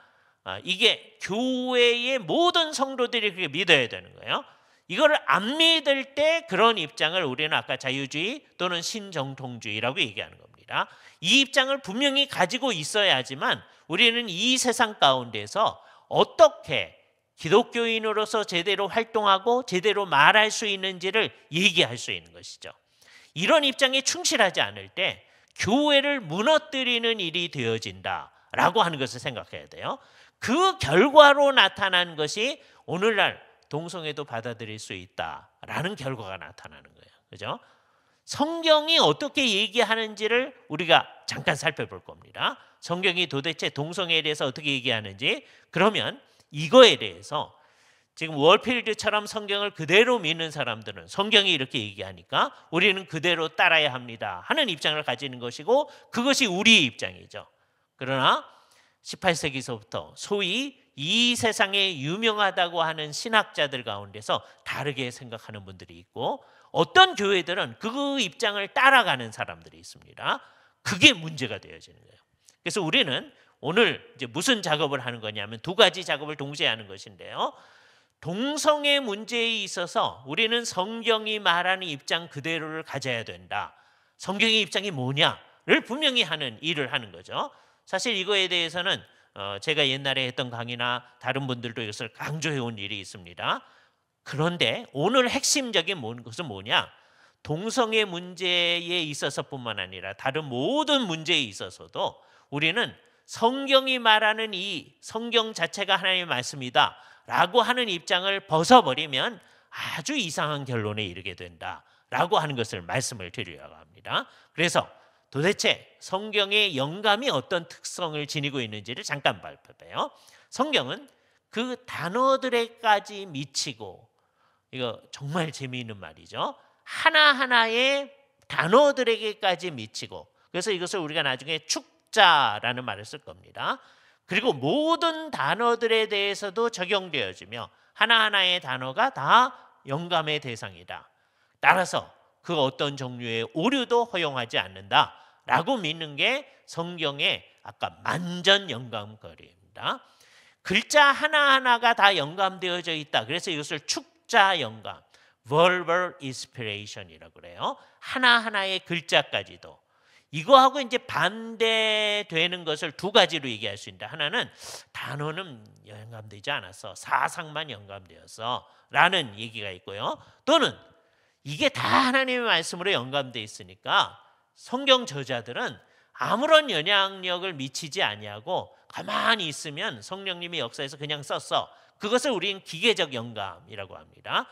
이게 교회의 모든 성도들이 그렇게 믿어야 되는 거예요. 이걸 안 믿을 때 그런 입장을 우리는 아까 자유주의 또는 신정통주의라고 얘기하는 겁니다. 이 입장을 분명히 가지고 있어야지만 우리는 이 세상 가운데서 어떻게 기독교인으로서 제대로 활동하고 제대로 말할 수 있는지를 얘기할 수 있는 것이죠. 이런 입장에 충실하지 않을 때 교회를 무너뜨리는 일이 되어진다라고 하는 것을 생각해야 돼요. 그 결과로 나타난 것이 오늘날 동성애도 받아들일 수 있다라는 결과가 나타나는 거예요. 그죠? 성경이 어떻게 얘기하는지를 우리가 잠깐 살펴볼 겁니다. 성경이 도대체 동성애에 대해서 어떻게 얘기하는지, 그러면 이거에 대해서 지금 월필드처럼 성경을 그대로 믿는 사람들은 성경이 이렇게 얘기하니까 우리는 그대로 따라야 합니다 하는 입장을 가지는 것이고, 그것이 우리의 입장이죠. 그러나 18세기서부터 소위 이 세상에 유명하다고 하는 신학자들 가운데서 다르게 생각하는 분들이 있고, 어떤 교회들은 그 입장을 따라가는 사람들이 있습니다. 그게 문제가 되어지는 거예요. 그래서 우리는 오늘 이제 무슨 작업을 하는 거냐면 두 가지 작업을 동시에 하는 것인데요. 동성애 문제에 있어서 우리는 성경이 말하는 입장 그대로를 가져야 된다. 성경의 입장이 뭐냐를 분명히 하는 일을 하는 거죠. 사실 이거에 대해서는 제가 옛날에 했던 강의나 다른 분들도 이것을 강조해 온 일이 있습니다. 그런데 오늘 핵심적인 것은 뭐냐? 동성애 문제에 있어서뿐만 아니라 다른 모든 문제에 있어서도 우리는 성경이 말하는 이 성경 자체가 하나님의 말씀이다 라고 하는 입장을 벗어버리면 아주 이상한 결론에 이르게 된다라고 하는 것을 말씀을 드리려고 합니다. 그래서 도대체 성경의 영감이 어떤 특성을 지니고 있는지를 잠깐 살펴봐요. 성경은 그 단어들에까지 미치고, 이거 정말 재미있는 말이죠. 하나하나의 단어들에게까지 미치고, 그래서 이것을 우리가 나중에 축자라는 말을 쓸 겁니다. 그리고 모든 단어들에 대해서도 적용되어지며 하나하나의 단어가 다 영감의 대상이다. 따라서 그 어떤 종류의 오류도 허용하지 않는다라고 믿는 게 성경의 아까 만전 영감거리입니다. 글자 하나하나가 다 영감되어져 있다. 그래서 이것을 축자 영감, verbal inspiration이라고 그래요. 하나하나의 글자까지도. 이거하고 이제 반대되는 것을 두 가지로 얘기할 수 있다. 하나는 단어는 영감되지 않았어. 사상만 영감되었어. 라는 얘기가 있고요. 또는 이게 다 하나님의 말씀으로 영감되어 있으니까 성경 저자들은 아무런 영향력을 미치지 아니하고 가만히 있으면 성령님이 역사에서 그냥 썼어. 그것을 우리는 기계적 영감이라고 합니다.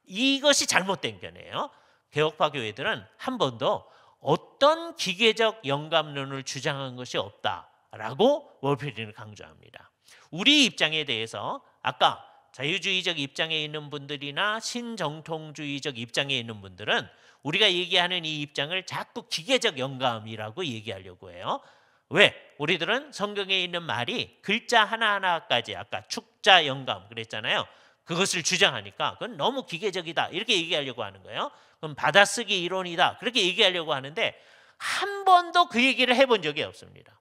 이것이 잘못된 견해예요. 개혁파 교회들은 한 번도 어떤 기계적 영감론을 주장한 것이 없다라고 월필리는 강조합니다. 우리 입장에 대해서 아까 자유주의적 입장에 있는 분들이나 신정통주의적 입장에 있는 분들은 우리가 얘기하는 이 입장을 자꾸 기계적 영감이라고 얘기하려고 해요. 왜? 우리들은 성경에 있는 말이 글자 하나하나까지 아까 축자 영감 그랬잖아요. 그것을 주장하니까 그건 너무 기계적이다 이렇게 얘기하려고 하는 거예요. 그럼 받아쓰기 이론이다 그렇게 얘기하려고 하는데 한 번도 그 얘기를 해본 적이 없습니다.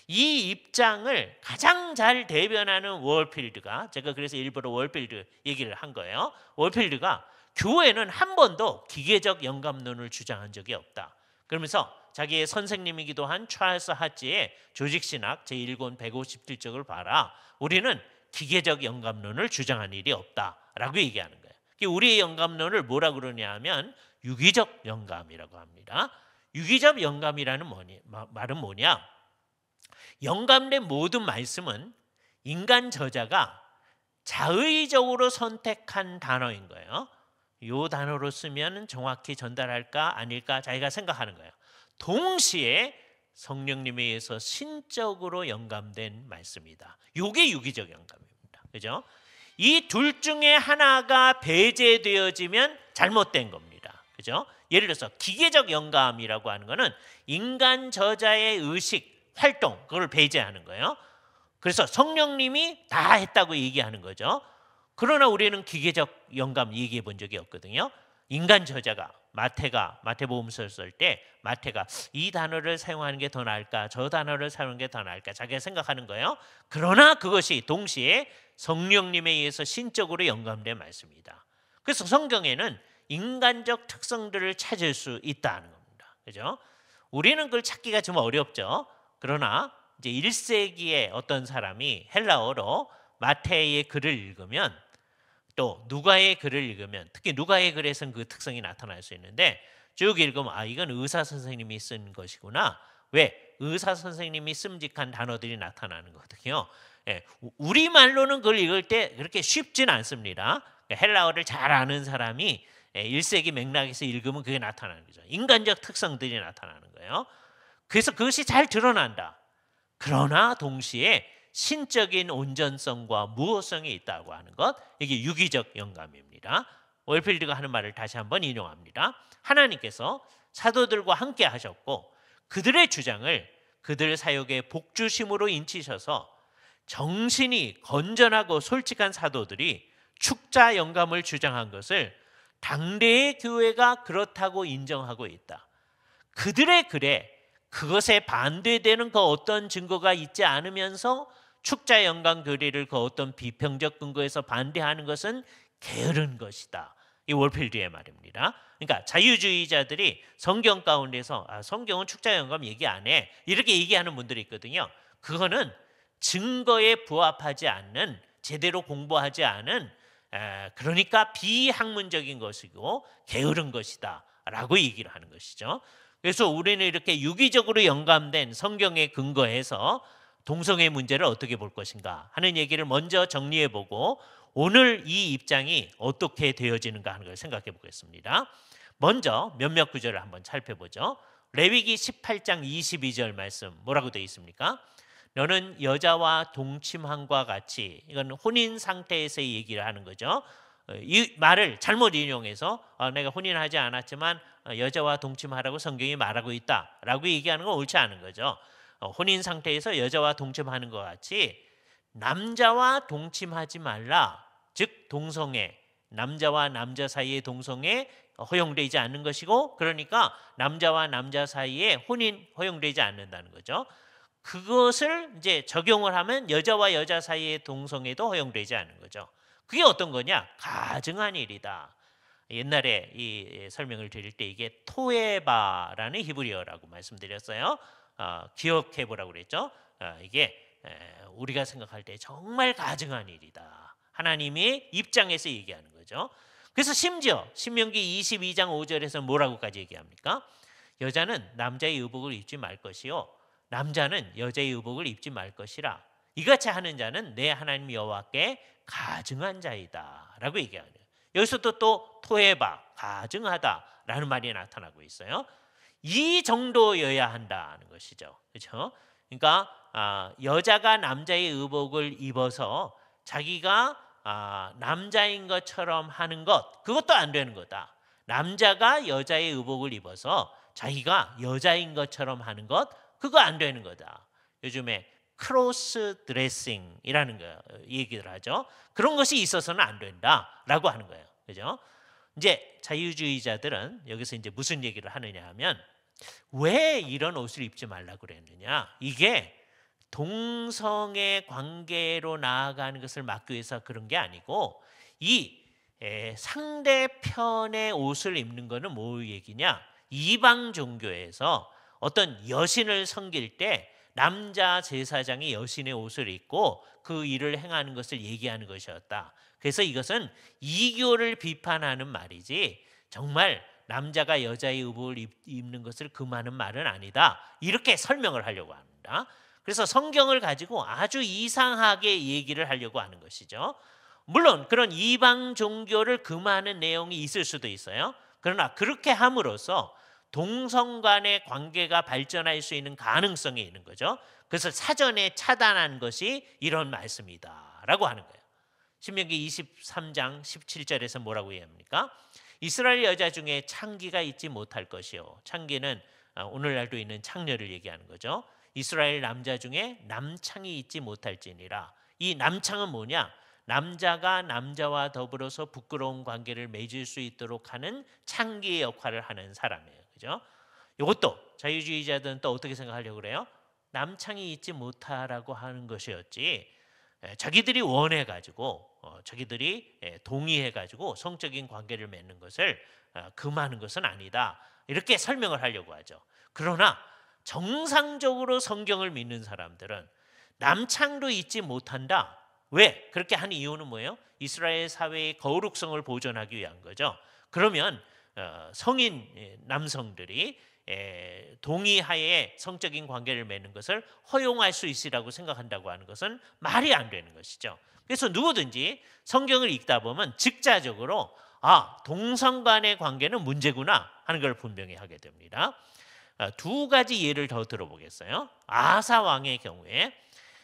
이 입장을 가장 잘 대변하는 월필드가, 제가 그래서 일부러 월필드 얘기를 한 거예요. 월필드가 교회는 한 번도 기계적 영감론을 주장한 적이 없다. 그러면서 자기의 선생님이기도 한 찰스 하지의 조직신학 제1권 157쪽을 봐라. 우리는 기계적 영감론을 주장한 일이 없다라고 얘기하는 거예요. 우리의 영감론을 뭐라 그러냐 하면 유기적 영감이라고 합니다. 유기적 영감이라는 말은 뭐냐? 영감된 모든 말씀은 인간 저자가 자의적으로 선택한 단어인 거예요. 이 단어로 쓰면 정확히 전달할까 아닐까 자기가 생각하는 거예요. 동시에 성령님에 의해서 신적으로 영감된 말씀이다. 이게 유기적 영감입니다. 그죠? 이 둘 중에 하나가 배제되어지면 잘못된 겁니다. 그죠? 예를 들어서 기계적 영감이라고 하는 거는 인간 저자의 의식, 활동, 그걸 배제하는 거예요. 그래서 성령님이 다 했다고 얘기하는 거죠. 그러나 우리는 기계적 영감 얘기해 본 적이 없거든요. 인간 저자가 마태복음서를 쓸 때 마태가 이 단어를 사용하는 게 더 나을까 저 단어를 사용하는 게 더 나을까 자기가 생각하는 거예요. 그러나 그것이 동시에 성령님에 의해서 신적으로 영감된 말씀이다. 그래서 성경에는 인간적 특성들을 찾을 수 있다는 겁니다. 그죠? 우리는 그걸 찾기가 좀 어렵죠. 그러나 이제 1세기에 어떤 사람이 헬라어로 마태의 글을 읽으면 또 누가의 글을 읽으면 특히 누가의 글에서는 그 특성이 나타날 수 있는데 쭉 읽으면 아 이건 의사 선생님이 쓴 것이구나. 왜? 의사 선생님이 씀직한 단어들이 나타나는 거거든요. 예, 우리말로는 그걸 읽을 때 그렇게 쉽진 않습니다. 헬라어를 잘 아는 사람이 1세기 맥락에서 읽으면 그게 나타나는 거죠. 인간적 특성들이 나타나는 거예요. 그래서 그것이 잘 드러난다. 그러나 동시에 신적인 온전성과 무호성이 있다고 하는 것, 이게 유기적 영감입니다. 월필드가 하는 말을 다시 한번 인용합니다. 하나님께서 사도들과 함께 하셨고 그들의 주장을 그들 사역의 복주심으로 인치셔서 정신이 건전하고 솔직한 사도들이 축자 영감을 주장한 것을 당대의 교회가 그렇다고 인정하고 있다. 그들의 글에 그것에 반대되는 그 어떤 증거가 있지 않으면서 축자 영감 교리를 그 어떤 비평적 근거에서 반대하는 것은 게으른 것이다. 이 월필드의 말입니다. 그러니까 자유주의자들이 성경 가운데서 성경은 축자 영감 얘기 안 해. 이렇게 얘기하는 분들이 있거든요. 그거는 증거에 부합하지 않는 제대로 공부하지 않은 그러니까 비학문적인 것이고 게으른 것이다 라고 얘기를 하는 것이죠. 그래서 우리는 이렇게 유기적으로 영감된 성경에 근거해서 동성애 문제를 어떻게 볼 것인가 하는 얘기를 먼저 정리해보고 오늘 이 입장이 어떻게 되어지는가 하는 걸 생각해 보겠습니다. 먼저 몇몇 구절을 한번 살펴보죠. 레위기 18장 22절 말씀 뭐라고 되어 있습니까? 너는 여자와 동침함과 같이, 이건 혼인 상태에서의 얘기를 하는 거죠. 이 말을 잘못 인용해서 내가 혼인하지 않았지만 여자와 동침하라고 성경이 말하고 있다라고 얘기하는 건 옳지 않은 거죠. 혼인 상태에서 여자와 동침하는 것 같이 남자와 동침하지 말라. 즉 동성애, 남자와 남자 사이의 동성애 허용되지 않는 것이고, 그러니까 남자와 남자 사이에 혼인 허용되지 않는다는 거죠. 그것을 이제 적용을 하면 여자와 여자 사이의 동성애도 허용되지 않는 거죠. 그게 어떤 거냐? 가증한 일이다. 옛날에 이 설명을 드릴 때 이게 토에바라는 히브리어라고 말씀드렸어요. 기억해 보라고 그랬죠. 이게 우리가 생각할 때 정말 가증한 일이다. 하나님의 입장에서 얘기하는 거죠. 그래서 심지어 신명기 22장 5절에서 뭐라고까지 얘기합니까? 여자는 남자의 의복을 입지 말 것이요 남자는 여자의 의복을 입지 말 것이라. 이같이 하는 자는 내 하나님 여호와께 가증한 자이다라고 얘기하는 거예요. 여기서도 또 토해바 가증하다라는 말이 나타나고 있어요. 이 정도여야 한다는 것이죠. 그렇죠? 그러니까 여자가 남자의 의복을 입어서 자기가 남자인 것처럼 하는 것, 그것도 안 되는 거다. 남자가 여자의 의복을 입어서 자기가 여자인 것처럼 하는 것, 그거 안 되는 거다. 요즘에 크로스 드레싱이라는 거 얘기를 하죠. 그런 것이 있어서는 안 된다라고 하는 거예요. 그죠? 이제 자유주의자들은 여기서 이제 무슨 얘기를 하느냐 하면 왜 이런 옷을 입지 말라고 그랬느냐? 이게 동성의 관계로 나아가는 것을 막기 위해서 그런 게 아니고 이 상대편의 옷을 입는 거는 뭐 얘기냐? 이방 종교에서 어떤 여신을 섬길 때 남자 제사장이 여신의 옷을 입고 그 일을 행하는 것을 얘기하는 것이었다. 그래서 이것은 이교를 비판하는 말이지 정말 남자가 여자의 의복을 입는 것을 금하는 말은 아니다. 이렇게 설명을 하려고 합니다. 그래서 성경을 가지고 아주 이상하게 얘기를 하려고 하는 것이죠. 물론 그런 이방 종교를 금하는 내용이 있을 수도 있어요. 그러나 그렇게 함으로써 동성 간의 관계가 발전할 수 있는 가능성이 있는 거죠. 그래서 사전에 차단한 것이 이런 말씀이다라고 하는 거예요. 신명기 23장 17절에서 뭐라고 얘기합니까? 이스라엘 여자 중에 창기가 있지 못할 것이요. 창기는 오늘날도 있는 창녀를 얘기하는 거죠. 이스라엘 남자 중에 남창이 있지 못할지니라. 이 남창은 뭐냐? 남자가 남자와 더불어서 부끄러운 관계를 맺을 수 있도록 하는 창기의 역할을 하는 사람이에요. 그죠? 이것도 자유주의자들은 또 어떻게 생각하려고 그래요? 남창이 있지 못하라고 하는 것이었지. 자기들이 원해가지고 자기들이 동의해가지고 성적인 관계를 맺는 것을 금하는 것은 아니다. 이렇게 설명을 하려고 하죠. 그러나 정상적으로 성경을 믿는 사람들은 남창도 있지 못한다. 왜? 그렇게 하는 이유는 뭐예요? 이스라엘 사회의 거룩성을 보존하기 위한 거죠. 그러면 성인 남성들이 동의하에 성적인 관계를 맺는 것을 허용할 수 있으라고 생각한다고 하는 것은 말이 안 되는 것이죠. 그래서 누구든지 성경을 읽다 보면 직자적으로 동성 간의 관계는 문제구나 하는 걸 분명히 하게 됩니다. 두 가지 예를 더 들어보겠어요. 아사 왕의 경우에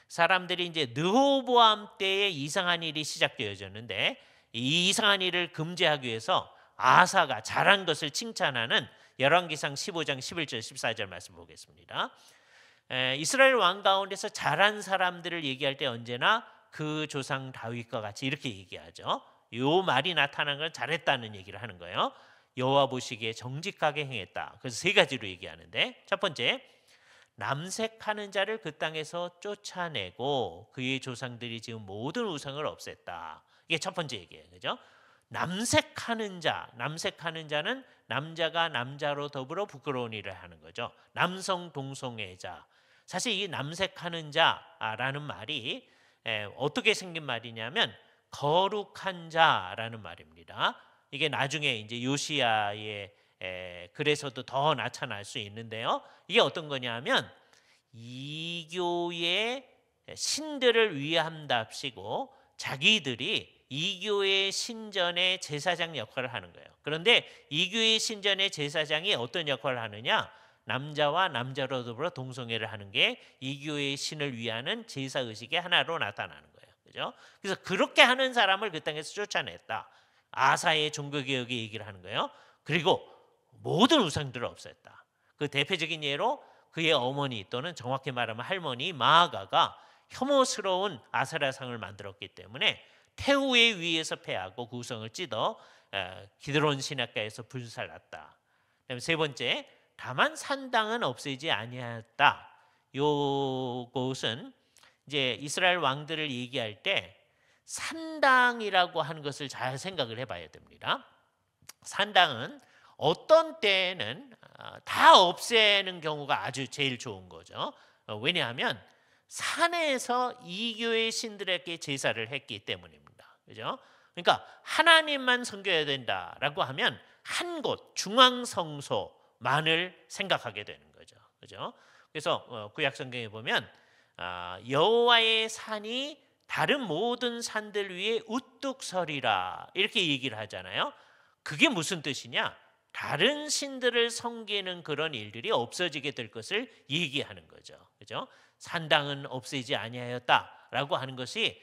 사람들이 이제 르호보암 때에 이상한 일이 시작되어졌는데 이 이상한 일을 금지하기 위해서 아사가 잘한 것을 칭찬하는 열왕기상 15장 11절 14절 말씀 보겠습니다. 이스라엘 왕 가운데서 잘한 사람들을 얘기할 때 언제나 그 조상 다윗과 같이 이렇게 얘기하죠. 요 말이 나타난 건 잘했다는 얘기를 하는 거예요. 여호와 보시기에 정직하게 행했다. 그래서 세 가지로 얘기하는데 첫 번째, 남색하는 자를 그 땅에서 쫓아내고 그의 조상들이 지은 모든 우상을 없앴다. 이게 첫 번째 얘기예요. 그죠? 남색하는 자는 남자가 남자로 더불어 부끄러운 일을 하는 거죠. 남성 동성애자. 사실 이 남색하는 자라는 말이 어떻게 생긴 말이냐면 거룩한 자라는 말입니다. 이게 나중에 이제 요시야의 글에서도 더 나타날 수 있는데요. 이게 어떤 거냐면 이교의 신들을 위함답시고 자기들이 이교의 신전의 제사장 역할을 하는 거예요. 그런데 이교의 신전의 제사장이 어떤 역할을 하느냐? 남자와 남자로 더불어 동성애를 하는 게 이교의 신을 위하는 제사 의식의 하나로 나타나는 거예요. 그죠? 그래서 그렇게 하는 사람을 그 땅에서 쫓아냈다. 아사의 종교개혁의 얘기를 하는 거예요. 그리고 모든 우상들을 없앴다. 그 대표적인 예로 그의 어머니 또는 정확히 말하면 할머니 마아가가 혐오스러운 아세라상을 만들었기 때문에 태우의 위에서 패하고 그 우상을 찢어 기드론 시냇가에서 불살랐다. 그다음에 세 번째, 다만 산당은 없애지 아니하였다. 요것은 이제 이스라엘 왕들을 얘기할 때 산당이라고 하는 것을 잘 생각을 해봐야 됩니다. 산당은 어떤 때에는 다 없애는 경우가 아주 제일 좋은 거죠. 왜냐하면 산에서 이교의 신들에게 제사를 했기 때문입니다. 그죠? 그러니까 하나님만 섬겨야 된다라고 하면 한 곳 중앙 성소만을 생각하게 되는 거죠. 그죠? 그래서 구약 성경에 보면 여호와의 산이 다른 모든 산들 위에 우뚝 서리라 이렇게 얘기를 하잖아요. 그게 무슨 뜻이냐? 다른 신들을 섬기는 그런 일들이 없어지게 될 것을 얘기하는 거죠. 그죠? 산당은 없애지 아니하였다라고 하는 것이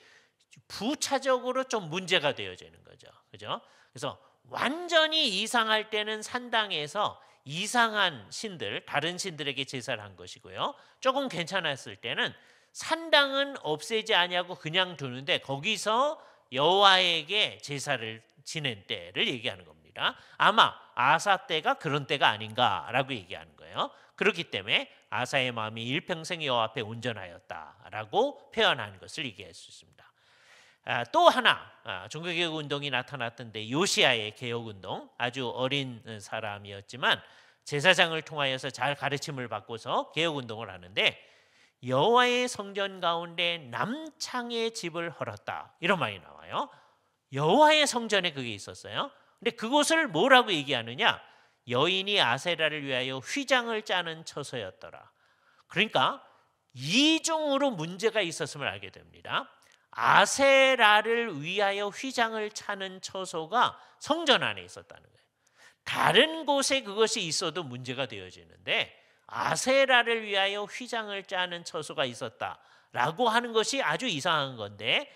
부차적으로 좀 문제가 되어지는 거죠. 그죠? 그래서 완전히 이상할 때는 산당에서 이상한 신들, 다른 신들에게 제사를 한 것이고요. 조금 괜찮았을 때는 산당은 없애지 아니하고 그냥 두는데 거기서 여호와에게 제사를 지낸 때를 얘기하는 겁니다. 아마 아사 때가 그런 때가 아닌가라고 얘기하는 거예요. 그렇기 때문에 아사의 마음이 일평생 여호와 앞에 온전하였다라고 표현하는 것을 얘기할 수 있습니다. 또 하나 종교개혁 운동이 나타났던데 요시야의 개혁 운동, 아주 어린 사람이었지만 제사장을 통하여서 잘 가르침을 받고서 개혁 운동을 하는데 여호와의 성전 가운데 남창의 집을 헐었다 이런 말이 나와요. 여호와의 성전에 그게 있었어요. 근데 그곳을 뭐라고 얘기하느냐? 여인이 아세라를 위하여 휘장을 짜는 처소였더라. 그러니까 이중으로 문제가 있었음을 알게 됩니다. 아세라를 위하여 휘장을 차는 처소가 성전 안에 있었다는 거예요. 다른 곳에 그것이 있어도 문제가 되어지는데 아세라를 위하여 휘장을 짜는 처소가 있었다라고 하는 것이 아주 이상한 건데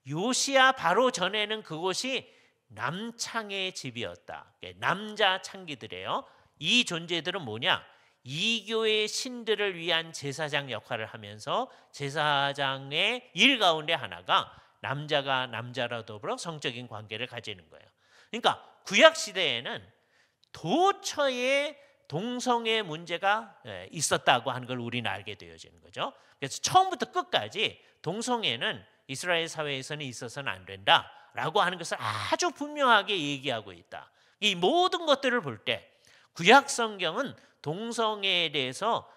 요시야 바로 전에는 그곳이 남창의 집이었다. 남자 창기들이에요. 이 존재들은 뭐냐? 이교의 신들을 위한 제사장 역할을 하면서 제사장의 일 가운데 하나가 남자가 남자라 더불어 성적인 관계를 가지는 거예요. 그러니까 구약 시대에는 도처에 동성애 문제가 있었다고 하는 걸 우리는 알게 되어지는 거죠. 그래서 처음부터 끝까지 동성애는 이스라엘 사회에서는 있어서는 안 된다라고 하는 것을 아주 분명하게 얘기하고 있다. 이 모든 것들을 볼 때 구약 성경은 동성애에 대해서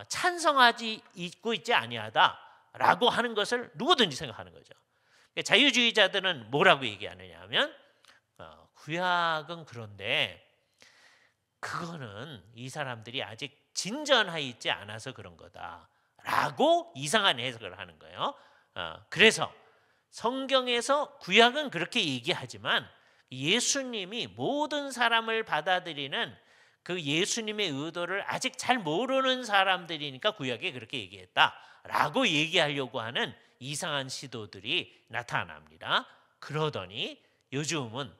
찬성하지 있지 아니하다라고 하는 것을 누구든지 생각하는 거죠. 자유주의자들은 뭐라고 얘기하느냐 하면 구약은 그런데 그거는 이 사람들이 아직 진전하여 있지 않아서 그런 거다라고 이상한 해석을 하는 거예요. 그래서 성경에서 구약은 그렇게 얘기하지만 예수님이 모든 사람을 받아들이는 그 예수님의 의도를 아직 잘 모르는 사람들이니까 구약에 그렇게 얘기했다라고 얘기하려고 하는 이상한 시도들이 나타납니다. 그러더니 요즘은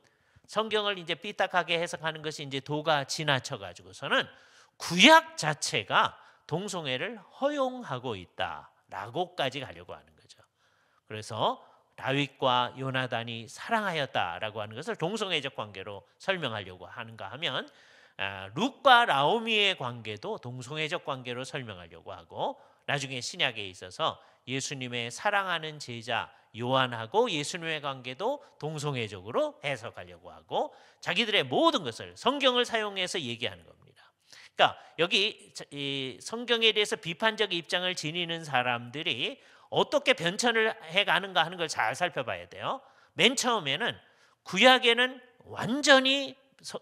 성경을 이제 삐딱하게 해석하는 것이 이제 도가 지나쳐 가지고서는 구약 자체가 동성애를 허용하고 있다라고까지 가려고 하는 거죠. 그래서 다윗과 요나단이 사랑하였다라고 하는 것을 동성애적 관계로 설명하려고 하는가 하면 룻과 나오미의 관계도 동성애적 관계로 설명하려고 하고 나중에 신약에 있어서 예수님의 사랑하는 제자 요한하고 예수님의 관계도 동성애적으로 해석하려고 하고 자기들의 모든 것을 성경을 사용해서 얘기하는 겁니다. 그러니까 여기 이 성경에 대해서 비판적 입장을 지니는 사람들이 어떻게 변천을 해가는가 하는 걸 잘 살펴봐야 돼요. 맨 처음에는 구약에는 완전히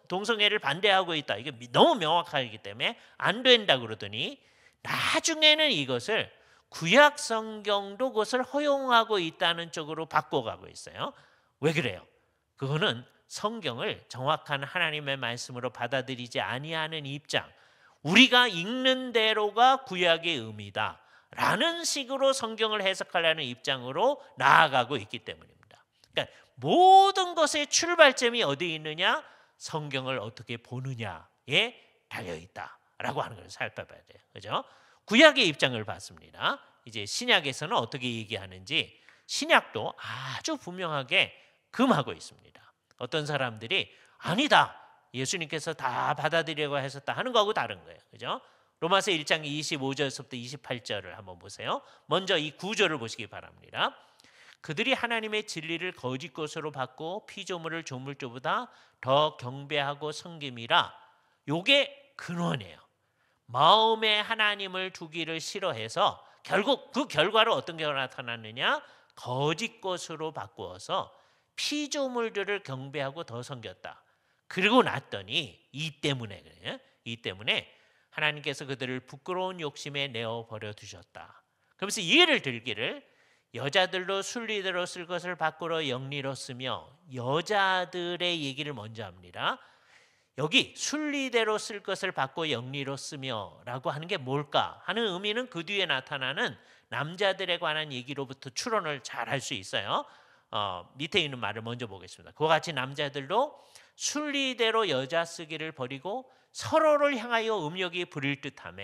동성애를 반대하고 있다. 이게 너무 명확하기 때문에 안 된다 그러더니 나중에는 이것을 구약 성경도 그것을 허용하고 있다는 쪽으로 바꿔가고 있어요. 왜 그래요? 그거는 성경을 정확한 하나님의 말씀으로 받아들이지 아니하는 입장, 우리가 읽는 대로가 구약의 의미다 라는 식으로 성경을 해석하려는 입장으로 나아가고 있기 때문입니다. 그러니까 모든 것의 출발점이 어디에 있느냐? 성경을 어떻게 보느냐에 달려있다라고 하는 걸 살펴봐야 돼요. 그죠? 구약의 입장을 봤습니다. 이제 신약에서는 어떻게 얘기하는지 신약도 아주 분명하게 금하고 있습니다. 어떤 사람들이 아니다. 예수님께서 다 받아들이려고 하셨다 하는 거하고 다른 거예요. 그죠? 로마서 1장 25절부터 28절을 한번 보세요. 먼저 이 구절을 보시기 바랍니다. 그들이 하나님의 진리를 거짓 것으로 받고 피조물을 조물주보다 더 경배하고 섬김이라. 요게 근원이에요. 마음에 하나님을 두기를 싫어해서 결국 그 결과로 어떤 게 나타났느냐? 거짓 것으로 바꾸어서 피조물들을 경배하고 더 섬겼다. 그리고 났더니 이 때문에 하나님께서 그들을 부끄러운 욕심에 내어 버려 두셨다. 그러면서 예를 들기를 여자들로 순리대로 쓸 것을 밖으로 영리로 쓰며, 여자들의 얘기를 먼저 합니다. 여기 순리대로 쓸 것을 받고 영리로 쓰며 라고 하는 게 뭘까 하는 의미는 그 뒤에 나타나는 남자들에 관한 얘기로부터 추론을 잘 할 수 있어요. 밑에 있는 말을 먼저 보겠습니다. 그와 같이 남자들도 순리대로 여자 쓰기를 버리고 서로를 향하여 음욕이 부릴 듯하며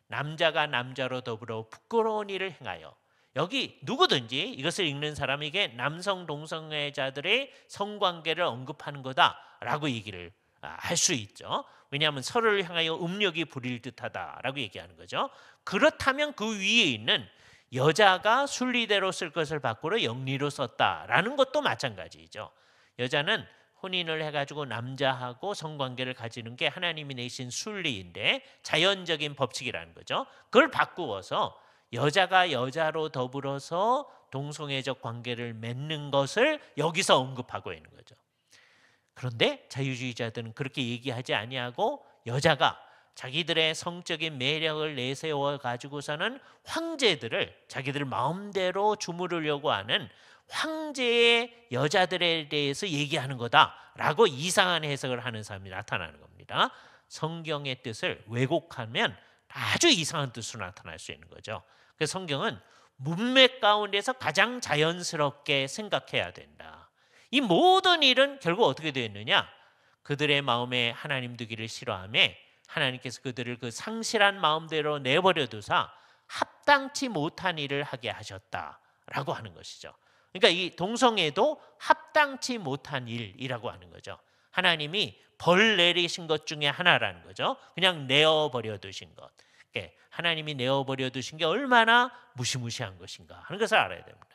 남자가 남자로 더불어 부끄러운 일을 행하여. 여기 누구든지 이것을 읽는 사람에게 남성 동성애자들의 성관계를 언급하는 거다라고 얘기를 할 수 있죠. 왜냐하면 서로를 향하여 음욕이 부릴 듯하다라고 얘기하는 거죠. 그렇다면 그 위에 있는 여자가 순리대로 쓸 것을 밖으로 영리로 썼다라는 것도 마찬가지죠. 여자는 혼인을 해가지고 남자하고 성관계를 가지는 게 하나님이 내신 순리인데 자연적인 법칙이라는 거죠. 그걸 바꾸어서 여자가 여자로 더불어서 동성애적 관계를 맺는 것을 여기서 언급하고 있는 거죠. 그런데 자유주의자들은 그렇게 얘기하지 아니하고 여자가 자기들의 성적인 매력을 내세워 가지고서는 황제들을 자기들 마음대로 주무르려고 하는 황제의 여자들에 대해서 얘기하는 거다라고 이상한 해석을 하는 사람이 나타나는 겁니다. 성경의 뜻을 왜곡하면 아주 이상한 뜻으로 나타날 수 있는 거죠. 그래서 성경은 문맥 가운데서 가장 자연스럽게 생각해야 된다. 이 모든 일은 결국 어떻게 되었느냐? 그들의 마음에 하나님 두기를 싫어하며 하나님께서 그들을 그 상실한 마음대로 내버려 두사 합당치 못한 일을 하게 하셨다라고 하는 것이죠. 그러니까 이 동성애도 합당치 못한 일이라고 하는 거죠. 하나님이 벌 내리신 것 중에 하나라는 거죠. 그냥 내어버려 두신 것. 하나님이 내어버려 두신 게 얼마나 무시무시한 것인가 하는 것을 알아야 됩니다.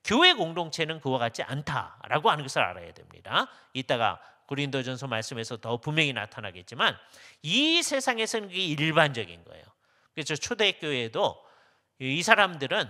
교회 공동체는 그와 같지 않다라고 하는 것을 알아야 됩니다. 이따가 고린도전서 말씀에서 더 분명히 나타나겠지만 이 세상에서는 그게 일반적인 거예요. 그래서 초대교회도 이 사람들은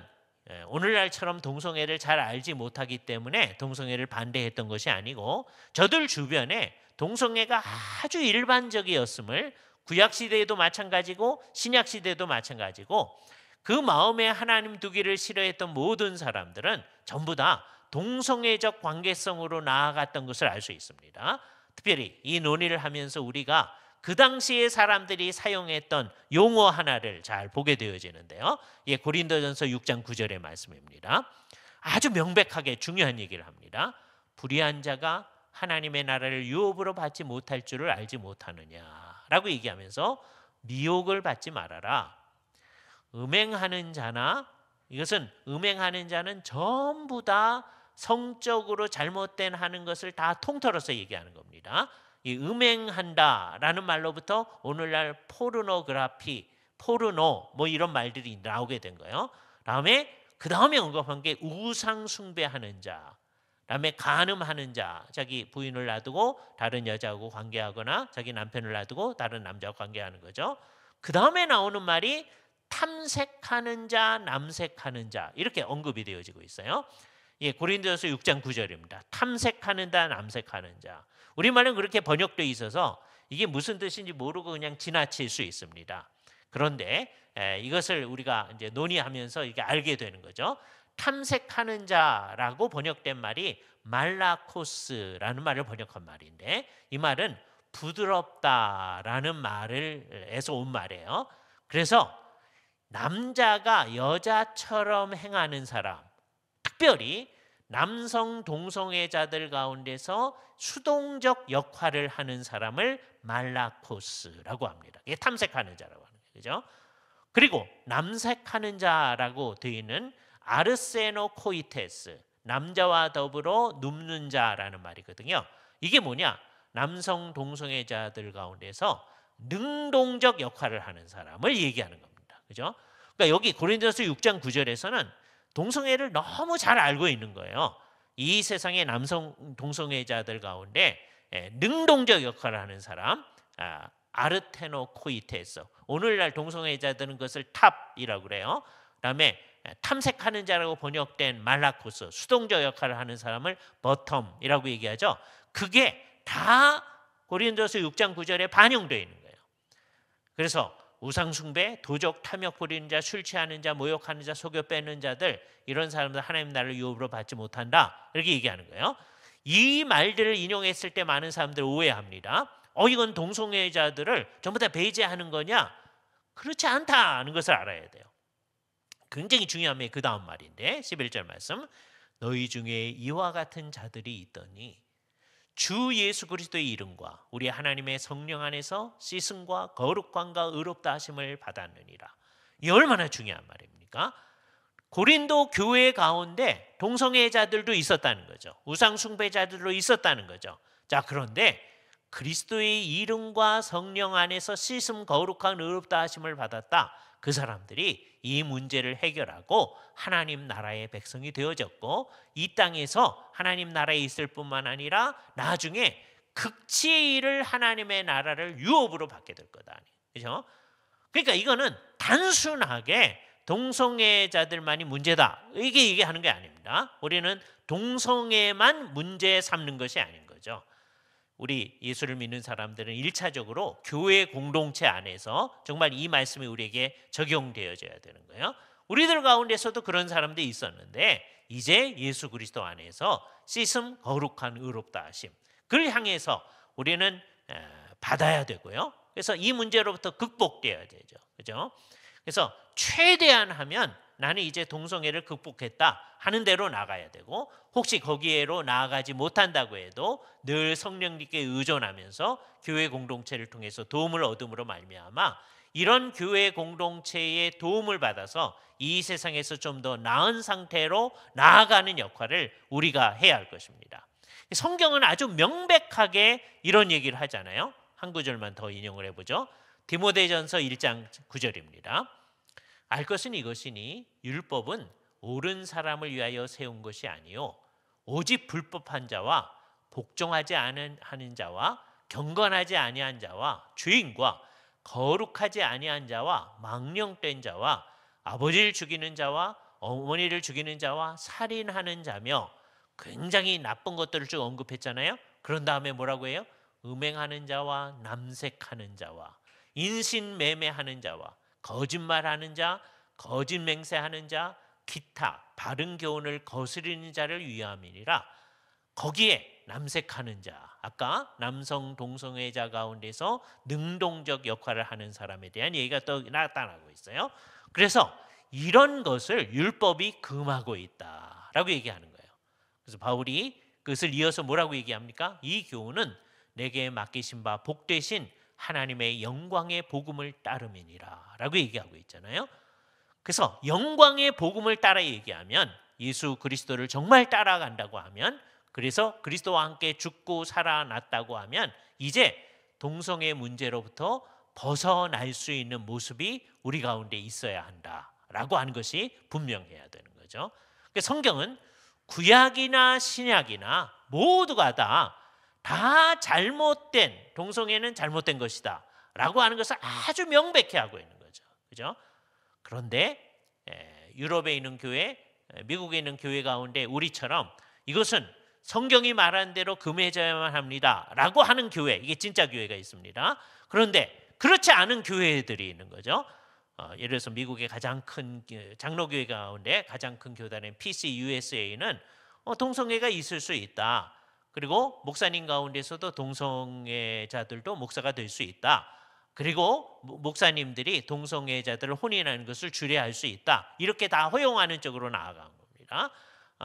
오늘날처럼 동성애를 잘 알지 못하기 때문에 동성애를 반대했던 것이 아니고 저들 주변에 동성애가 아주 일반적이었음을 구약시대에도 마찬가지고 신약시대에도 마찬가지고 그 마음에 하나님 두기를 싫어했던 모든 사람들은 전부 다 동성애적 관계성으로 나아갔던 것을 알 수 있습니다. 특별히 이 논의를 하면서 우리가 그 당시에 사람들이 사용했던 용어 하나를 잘 보게 되어지는데요. 고린도전서 6장 9절의 말씀입니다. 아주 명백하게 중요한 얘기를 합니다. 불의한 자가 하나님의 나라를 유업으로 받지 못할 줄을 알지 못하느냐라고 얘기하면서 미혹을 받지 말아라. 음행하는 자나 이것은 음행하는 자는 전부 다 성적으로 잘못된 하는 것을 다 통틀어서 얘기하는 겁니다. 이 음행한다라는 말로부터 오늘날 포르노그라피, 포르노 뭐 이런 말들이 나오게 된 거예요. 그 다음에 언급한 게 우상 숭배하는 자, 그다음에 간음하는 자, 자기 부인을 놔두고 다른 여자하고 관계하거나 자기 남편을 놔두고 다른 남자와 관계하는 거죠. 그 다음에 나오는 말이 탐색하는 자, 남색하는 자 이렇게 언급이 되어지고 있어요. 고린도전서 6장 9절입니다. 탐색하는 자, 남색하는 자. 우리말은 그렇게 번역되어 있어서 이게 무슨 뜻인지 모르고 그냥 지나칠 수 있습니다. 그런데 이것을 우리가 이제 논의하면서 이게 알게 되는 거죠. 탐색하는 자라고 번역된 말이 말라코스라는 말을 번역한 말인데 이 말은 부드럽다라는 말에서 온 말이에요. 그래서 남자가 여자처럼 행하는 사람, 특별히 남성 동성애자들 가운데서 수동적 역할을 하는 사람을 말라코스라고 합니다. 이게 탐색하는 자라고 하는 거죠. 그리고 남색하는 자라고 되어 있는 아르세노 코이테스, 남자와 더불어 눕는 자라는 말이거든요. 이게 뭐냐? 남성 동성애자들 가운데서 능동적 역할을 하는 사람을 얘기하는 겁니다. 그죠? 그러니까 여기 고린도전서 6장 9절에서는 동성애를 너무 잘 알고 있는 거예요. 이 세상의 남성 동성애자들 가운데 능동적 역할을 하는 사람, 아르테노 코이테스. 오늘날 동성애자들은 그것을 탑이라고 그래요. 그다음에 탐색하는 자라고 번역된 말라코스, 수동적 역할을 하는 사람을 버텀이라고 얘기하죠. 그게 다 고린도서 6장 9절에 반영되어 있는 거예요. 그래서 우상숭배, 도적, 탐욕 부리는 자, 술 취하는 자, 모욕하는 자, 속여 빼는 자들, 이런 사람들 하나님 나라를 유업으로 받지 못한다, 이렇게 얘기하는 거예요. 이 말들을 인용했을 때 많은 사람들 오해합니다. 이건 동성애자들을 전부 다 배제하는 거냐? 그렇지 않다는 것을 알아야 돼요. 굉장히 중요한 게 그 다음 말인데 11절 말씀, 너희 중에 이와 같은 자들이 있더니 주 예수 그리스도의 이름과 우리 하나님의 성령 안에서 씻음과 거룩함과 의롭다 하심을 받았느니라. 이 얼마나 중요한 말입니까? 고린도 교회 가운데 동성애자들도 있었다는 거죠. 우상 숭배자들도 있었다는 거죠. 자, 그런데 그리스도의 이름과 성령 안에서 씻음 거룩한 의롭다 하심을 받았다. 그 사람들이 이 문제를 해결하고 하나님 나라의 백성이 되어졌고, 이 땅에서 하나님 나라에 있을 뿐만 아니라 나중에 극치의 일을 하나님의 나라를 유업으로 받게 될 거다. 그렇죠? 그러니까 이거는 단순하게 동성애자들만이 문제다, 이게 얘기하는 게 아닙니다. 우리는 동성애만 문제 삼는 것이 아닌 거죠. 우리 예수를 믿는 사람들은 1차적으로 교회 공동체 안에서 정말 이 말씀이 우리에게 적용되어져야 되는 거예요. 우리들 가운데서도 그런 사람들이 있었는데 이제 예수 그리스도 안에서 씻음 거룩한 의롭다 하심, 그를 향해서 우리는 받아야 되고요. 그래서 이 문제로부터 극복되어야 되죠. 그죠? 그래서 최대한 하면 나는 이제 동성애를 극복했다 하는 대로 나가야 되고, 혹시 거기에로 나아가지 못한다고 해도 늘 성령님께 의존하면서 교회 공동체를 통해서 도움을 얻음으로 말미암아 이런 교회 공동체의 도움을 받아서 이 세상에서 좀 더 나은 상태로 나아가는 역할을 우리가 해야 할 것입니다. 성경은 아주 명백하게 이런 얘기를 하잖아요. 한 구절만 더 인용을 해보죠. 디모데전서 1장 9절입니다. 알 것은 이것이니 율법은 옳은 사람을 위하여 세운 것이 아니요 오직 불법한 자와 복종하지 하는 자와 경건하지 아니한 자와 죄인과 거룩하지 아니한 자와 망령된 자와 아버지를 죽이는 자와 어머니를 죽이는 자와 살인하는 자며, 굉장히 나쁜 것들을 쭉 언급했잖아요. 그런 다음에 뭐라고 해요? 음행하는 자와 남색하는 자와 인신매매하는 자와 거짓말하는 자, 거짓 맹세하는 자, 기타 바른 교훈을 거스리는 자를 위함이니라. 거기에 남색하는 자, 아까 남성 동성애자 가운데서 능동적 역할을 하는 사람에 대한 얘기가 또 나타나고 있어요. 그래서 이런 것을 율법이 금하고 있다라고 얘기하는 거예요. 그래서 바울이 그것을 이어서 뭐라고 얘기합니까? 이 교훈은 내게 맡기신 바 복되신 하나님의 영광의 복음을 따름이니라 라고 얘기하고 있잖아요. 그래서 영광의 복음을 따라 얘기하면, 예수 그리스도를 정말 따라간다고 하면, 그래서 그리스도와 함께 죽고 살아났다고 하면 이제 동성애 문제로부터 벗어날 수 있는 모습이 우리 가운데 있어야 한다라고 하는 것이 분명해야 되는 거죠. 그러니까 성경은 구약이나 신약이나 모두가 다 잘못된, 동성애는 잘못된 것이다 라고 하는 것을 아주 명백히 하고 있는 거죠. 그죠? 그런데 유럽에 있는 교회, 미국에 있는 교회 가운데 우리처럼 이것은 성경이 말한 대로 금해져야만 합니다 라고 하는 교회, 이게 진짜 교회가 있습니다. 그런데 그렇지 않은 교회들이 있는 거죠. 예를 들어서 미국의 가장 큰 장로교회 가운데 가장 큰 교단인 PCUSA는 동성애가 있을 수 있다. 그리고 목사님 가운데서도 동성애자들도 목사가 될 수 있다. 그리고 목사님들이 동성애자들을 혼인하는 것을 주례할 수 있다. 이렇게 다 허용하는 쪽으로 나아간 겁니다.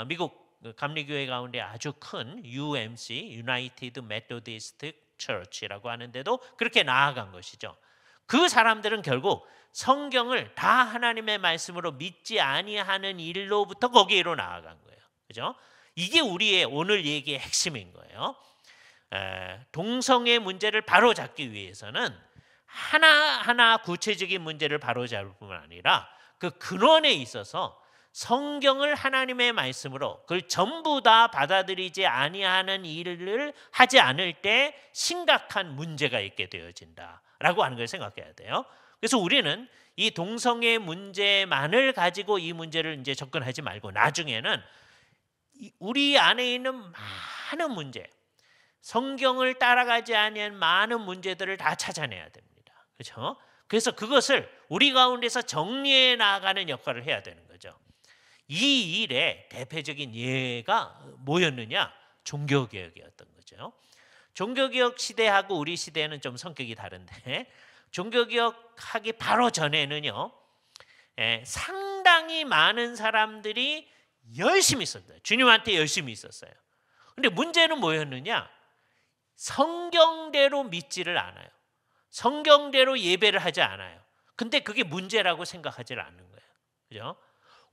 미국 감리교회 가운데 아주 큰 UMC, United Methodist Church라고 하는데도 그렇게 나아간 것이죠. 그 사람들은 결국 성경을 다 하나님의 말씀으로 믿지 아니하는 일로부터 거기로 나아간 거예요. 그죠? 이게 우리의 오늘 얘기의 핵심인 거예요. 동성애 문제를 바로잡기 위해서는 하나하나 구체적인 문제를 바로잡을 뿐만 아니라 그 근원에 있어서 성경을 하나님의 말씀으로 그걸 전부 다 받아들이지 아니하는 일을 하지 않을 때 심각한 문제가 있게 되어진다라고 하는 걸 생각해야 돼요. 그래서 우리는 이 동성애 문제만을 가지고 이 문제를 이제 접근하지 말고 나중에는 우리 안에 있는 많은 문제, 성경을 따라가지 아니한 많은 문제들을 다 찾아내야 됩니다. 그렇죠? 그래서 그것을 우리 가운데서 정리해 나가는 역할을 해야 되는 거죠. 이 일의 대표적인 예가 뭐였느냐? 종교개혁이었던 거죠. 종교개혁 시대하고 우리 시대는 좀 성격이 다른데 종교개혁하기 바로 전에는요. 상당히 많은 사람들이 열심히 있었어요. 주님한테 열심히 있었어요. 근데 문제는 뭐였느냐? 성경대로 믿지를 않아요. 성경대로 예배를 하지 않아요. 근데 그게 문제라고 생각하지 않는 거예요. 그죠?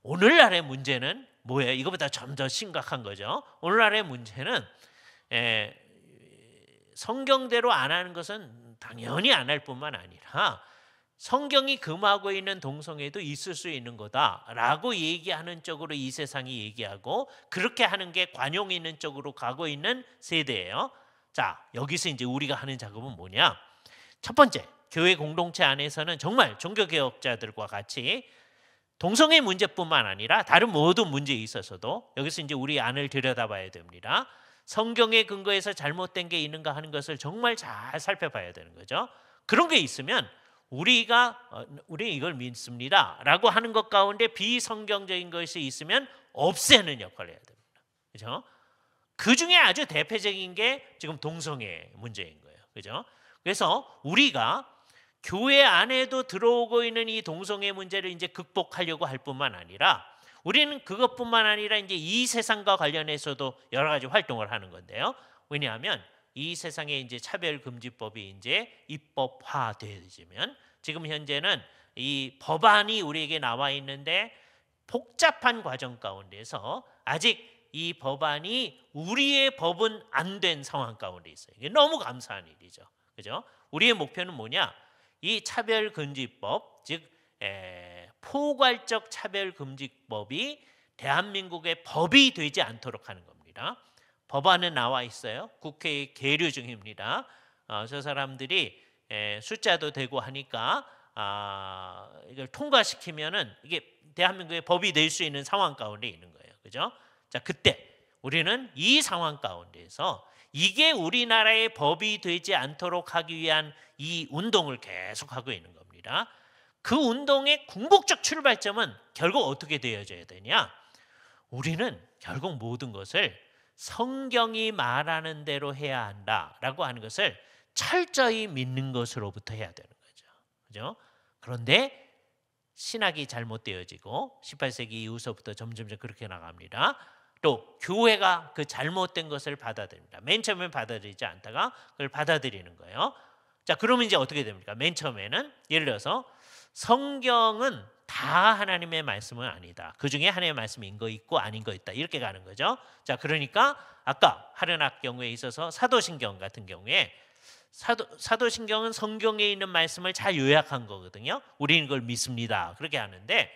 오늘날의 문제는 뭐예요? 이거보다 좀 더 심각한 거죠. 오늘날의 문제는 성경대로 안 하는 것은 당연히 안 할 뿐만 아니라 성경이 금하고 있는 동성애도 있을 수 있는 거다라고 얘기하는 쪽으로 이 세상이 얘기하고 그렇게 하는 게 관용 있는 쪽으로 가고 있는 세대예요. 자, 여기서 이제 우리가 하는 작업은 뭐냐? 첫 번째, 교회 공동체 안에서는 정말 종교개혁자들과 같이 동성애 문제뿐만 아니라 다른 모든 문제에 있어서도 여기서 이제 우리 안을 들여다봐야 됩니다. 성경의 근거에서 잘못된 게 있는가 하는 것을 정말 잘 살펴봐야 되는 거죠. 그런 게 있으면 우리 이걸 믿습니다라고 하는 것 가운데 비성경적인 것이 있으면 없애는 역할을 해야 됩니다. 그렇죠? 그 중에 아주 대표적인 게 지금 동성애 문제인 거예요. 그렇죠? 그래서 우리가 교회 안에도 들어오고 있는 이 동성애 문제를 이제 극복하려고 할 뿐만 아니라 우리는 그것뿐만 아니라 이제 이 세상과 관련해서도 여러 가지 활동을 하는 건데요. 왜냐하면 이 세상에 이제 차별금지법이 이제 입법화되어지면 지금 현재는 이 법안이 우리에게 나와 있는데 복잡한 과정 가운데서 아직 이 법안이 우리의 법은 안 된 상황 가운데 있어요. 이게 너무 감사한 일이죠. 그죠? 우리의 목표는 뭐냐? 이 차별금지법, 즉 포괄적 차별금지법이 대한민국의 법이 되지 않도록 하는 겁니다. 법안은 나와 있어요. 국회에 계류 중입니다. 저 사람들이 숫자도 되고 하니까 이걸 통과시키면은 이게 대한민국의 법이 될 수 있는 상황 가운데 있는 거예요. 그죠? 자, 그때 우리는 이 상황 가운데서 이게 우리나라의 법이 되지 않도록 하기 위한 이 운동을 계속하고 있는 겁니다. 그 운동의 궁극적 출발점은 결국 어떻게 되어져야 되냐? 우리는 결국 모든 것을 성경이 말하는 대로 해야 한다라고 하는 것을 철저히 믿는 것으로부터 해야 되는 거죠. 그죠? 그런데 신학이 잘못되어지고 18세기 이후서부터 점점 그렇게 나갑니다. 또 교회가 그 잘못된 것을 받아들입니다. 맨 처음엔 받아들이지 않다가 그걸 받아들이는 거예요. 자, 그러면 이제 어떻게 됩니까? 맨 처음에는 예를 들어서 성경은 다 하나님의 말씀은 아니다. 그 중에 하나님의 말씀인 거 있고 아닌 거 있다. 이렇게 가는 거죠. 자, 그러니까 아까 하르낙 경우에 있어서 사도신경 같은 경우에 사도신경은 성경에 있는 말씀을 잘 요약한 거거든요. 우리는 그걸 믿습니다. 그렇게 하는데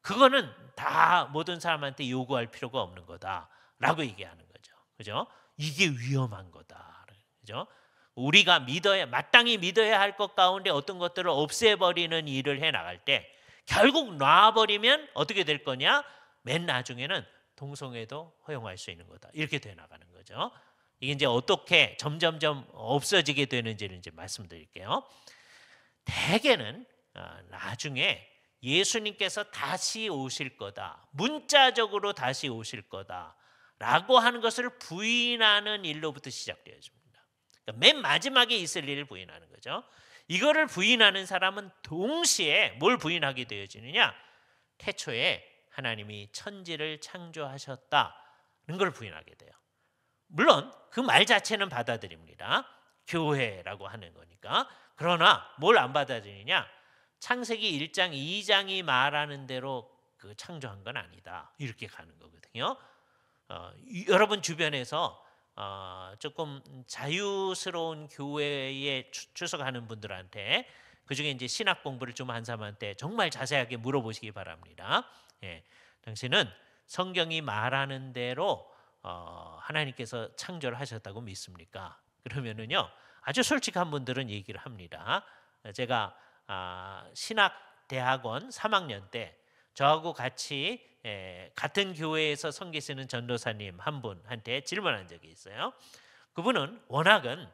그거는 다 모든 사람한테 요구할 필요가 없는 거다라고 얘기하는 거죠. 그죠? 이게 위험한 거다. 그죠? 우리가 마땅히 믿어야 할 것 가운데 어떤 것들을 없애버리는 일을 해 나갈 때 결국 놔버리면 어떻게 될 거냐? 맨 나중에는 동성애도 허용할 수 있는 거다. 이렇게 돼 나가는 거죠. 이게 이제 어떻게 점점점 없어지게 되는지를 이제 말씀드릴게요. 대개는 나중에 예수님께서 다시 오실 거다. 문자적으로 다시 오실 거다라고 하는 것을 부인하는 일로부터 시작되어집니다. 그러니까 맨 마지막에 있을 일을 부인하는 거죠. 이거를 부인하는 사람은 동시에 뭘 부인하게 되어지느냐? 태초에 하나님이 천지를 창조하셨다는 걸 부인하게 돼요. 물론 그 말 자체는 받아들입니다. 교회라고 하는 거니까. 그러나 뭘 안 받아들이냐? 창세기 1장 2장이 말하는 대로 그 창조한 건 아니다. 이렇게 가는 거거든요. 여러분 주변에서 조금 자유스러운 교회에 출석하는 분들한테 그중에 이제 신학 공부를 좀 한 사람한테 정말 자세하게 물어보시기 바랍니다. 예. 당신은 성경이 말하는 대로 하나님께서 창조를 하셨다고 믿습니까? 그러면은요, 아주 솔직한 분들은 얘기를 합니다. 제가 신학대학원 3학년 때 저하고 같이 같은 교회에서 섬기시는 전도사님 한 분한테 질문한 적이 있어요. 그분은 워낙은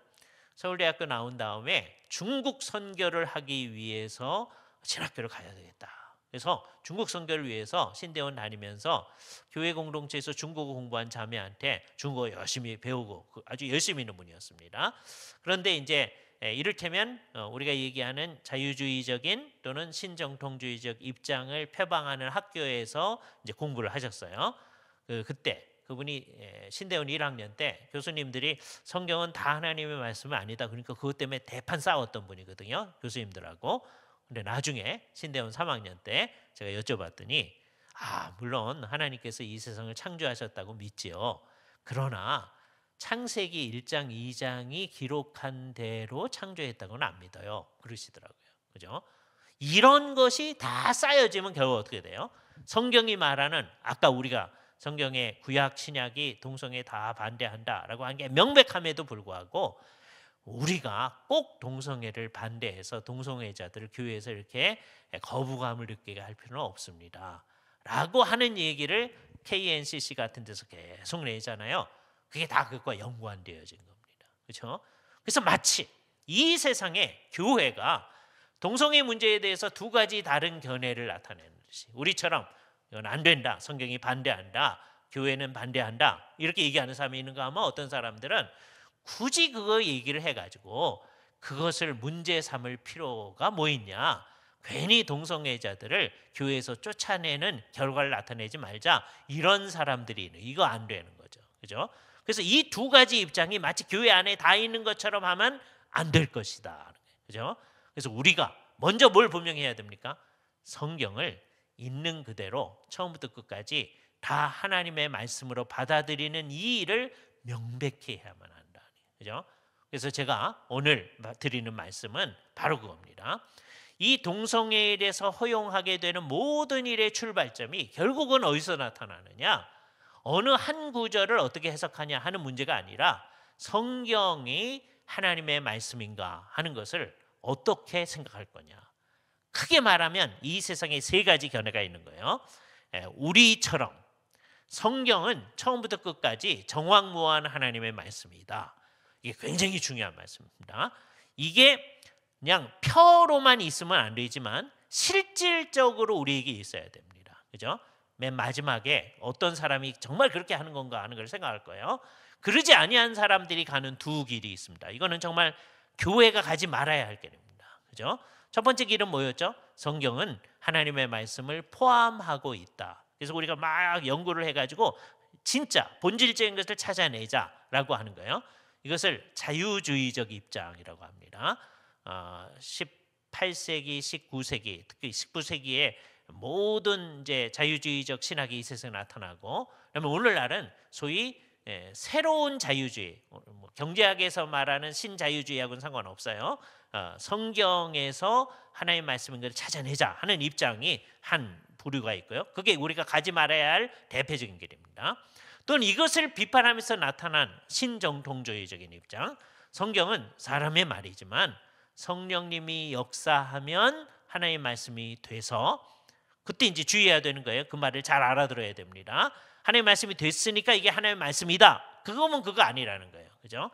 서울대학교 나온 다음에 중국 선교를 하기 위해서 신학교를 가야 되겠다. 그래서 중국 선교를 위해서 신대원 다니면서 교회 공동체에서 중국어 공부한 자매한테 중국어 열심히 배우고 아주 열심히 있는 분이었습니다. 그런데 이제 이를테면 우리가 얘기하는 자유주의적인 또는 신정통주의적 입장을 표방하는 학교에서 이제 공부를 하셨어요. 그때 그분이 신대원 1학년 때 교수님들이 성경은 다 하나님의 말씀은 아니다. 그러니까 그것 때문에 대판 싸웠던 분이거든요. 교수님들하고. 근데 나중에 신대원 3학년 때 제가 여쭤봤더니 물론 하나님께서 이 세상을 창조하셨다고 믿지요. 그러나 창세기 1장 2장이 기록한 대로 창조했다고는 안 믿어요. 그러시더라고요. 그죠? 이런 것이 다 쌓여지면 결국 어떻게 돼요? 성경이 말하는 아까 우리가 성경의 구약 신약이 동성애 다 반대한다라고 한 게 명백함에도 불구하고 우리가 꼭 동성애를 반대해서 동성애자들을 교회에서 이렇게 거부감을 느끼게 할 필요는 없습니다. 라고 하는 얘기를 KNCC 같은 데서 계속 내잖아요. 그게 다 그것과 연관되어진 겁니다. 그렇죠? 그래서 마치 이 세상에 교회가 동성애 문제에 대해서 두 가지 다른 견해를 나타내는 듯이 우리처럼 이건 안 된다. 성경이 반대한다. 교회는 반대한다. 이렇게 얘기하는 사람이 있는가 하면 어떤 사람들은 굳이 그거 얘기를 해가지고 그것을 문제 삼을 필요가 뭐 있냐. 괜히 동성애자들을 교회에서 쫓아내는 결과를 나타내지 말자. 이런 사람들이 있는 이거 안 되는 거죠. 그죠? 그래서 이 두 가지 입장이 마치 교회 안에 다 있는 것처럼 하면 안 될 것이다. 그죠? 그래서 우리가 먼저 뭘 분명해야 됩니까? 성경을 있는 그대로 처음부터 끝까지 다 하나님의 말씀으로 받아들이는 이 일을 명백히 해야만 한다. 그죠? 그래서 제가 오늘 드리는 말씀은 바로 그겁니다. 이 동성애에 대해서 허용하게 되는 모든 일의 출발점이 결국은 어디서 나타나느냐? 어느 한 구절을 어떻게 해석하냐 하는 문제가 아니라 성경이 하나님의 말씀인가 하는 것을 어떻게 생각할 거냐. 크게 말하면 이 세상에 세 가지 견해가 있는 거예요. 우리처럼 성경은 처음부터 끝까지 정확무한 하나님의 말씀이다. 이게 굉장히 중요한 말씀입니다. 이게 그냥 표로만 있으면 안 되지만 실질적으로 우리에게 있어야 됩니다. 그죠? 맨 마지막에 어떤 사람이 정말 그렇게 하는 건가 하는 걸 생각할 거예요. 그러지 아니한 사람들이 가는 두 길이 있습니다. 이거는 정말 교회가 가지 말아야 할 길입니다. 그죠? 첫 번째 길은 뭐였죠? 성경은 하나님의 말씀을 포함하고 있다. 그래서 우리가 막 연구를 해가지고 진짜 본질적인 것을 찾아내자라고 하는 거예요. 이것을 자유주의적 입장이라고 합니다. 18세기, 19세기, 특히 19세기에 모든 이제 자유주의적 신학이 이 세상에 나타나고, 그다음에 오늘날은 소위 새로운 자유주의, 경제학에서 말하는 신자유주의하고는 상관없어요. 성경에서 하나님의 말씀인 것을 찾아내자 하는 입장이 한 부류가 있고요. 그게 우리가 가지 말아야 할 대표적인 길입니다. 또는 이것을 비판하면서 나타난 신정통주의적인 입장. 성경은 사람의 말이지만 성령님이 역사하면 하나님의 말씀이 돼서 그때 이제 주의해야 되는 거예요. 그 말을 잘 알아들어야 됩니다. 하나님의 말씀이 됐으니까 이게 하나님의 말씀이다. 그거면 그거 아니라는 거예요. 그죠?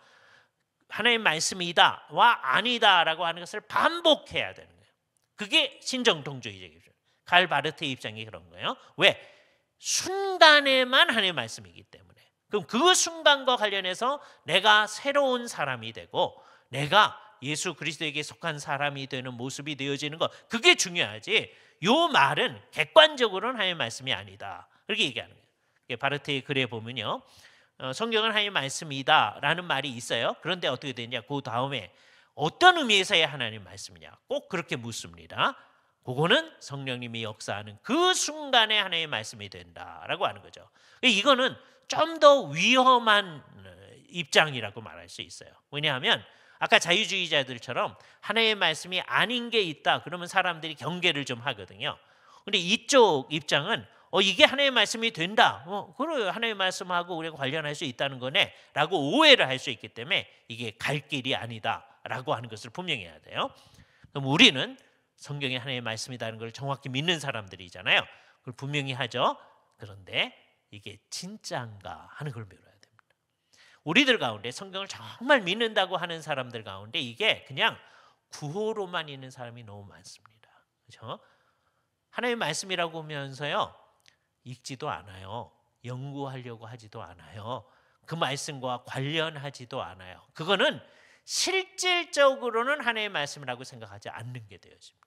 하나님의 말씀이다와 아니다라고 하는 것을 반복해야 되는 거예요. 그게 신정통주의적 입장. 칼 바르트의 입장이 그런 거예요. 왜? 순간에만 하나님의 말씀이기 때문에. 그럼 그 순간과 관련해서 내가 새로운 사람이 되고 내가 예수 그리스도에게 속한 사람이 되는 모습이 되어지는 것, 그게 중요하지. 요 말은 객관적으로는 하나님의 말씀이 아니다. 그렇게 얘기하는 거예요. 바르트의 글에 보면요, 성경은 하나님의 말씀이다라는 말이 있어요. 그런데 어떻게 되냐? 그 다음에 어떤 의미에서의 하나님의 말씀이냐? 꼭 그렇게 묻습니다. 그거는 성령님이 역사하는 그 순간에 하나님의 말씀이 된다라고 하는 거죠. 이거는 좀 더 위험한 입장이라고 말할 수 있어요. 왜냐하면 아까 자유주의자들처럼 하나님의 말씀이 아닌 게 있다 그러면 사람들이 경계를 좀 하거든요. 근데 이쪽 입장은 이게 하나님의 말씀이 된다. 그래 하나님의 말씀하고 우리가 관련할 수 있다는 거네라고 오해를 할 수 있기 때문에 이게 갈 길이 아니다라고 하는 것을 분명히 해야 돼요. 그럼 우리는 성경이 하나님의 말씀이라는 걸 정확히 믿는 사람들이잖아요. 그걸 분명히 하죠. 그런데 이게 진짜인가 하는 걸 배워야 됩니다. 우리들 가운데 성경을 정말 믿는다고 하는 사람들 가운데 이게 그냥 구호로만 있는 사람이 너무 많습니다. 그렇죠? 하나님의 말씀이라고 하면서요. 읽지도 않아요. 연구하려고 하지도 않아요. 그 말씀과 관련하지도 않아요. 그거는 실질적으로는 하나님의 말씀이라고 생각하지 않는 게 되어집니다.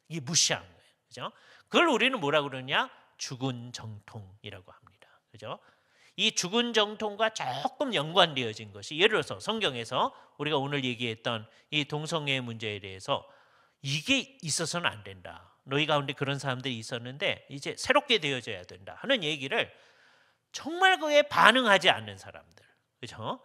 이게 무시한 거예요. 그죠? 그걸 우리는 뭐라 그러냐? 죽은 정통이라고 합니다. 그죠? 이 죽은 정통과 조금 연관되어진 것이 예를 들어서 성경에서 우리가 오늘 얘기했던 이 동성애 문제에 대해서 이게 있어서는 안 된다. 너희 가운데 그런 사람들이 있었는데 이제 새롭게 되어져야 된다 하는 얘기를 정말 그에 반응하지 않는 사람들. 그렇죠?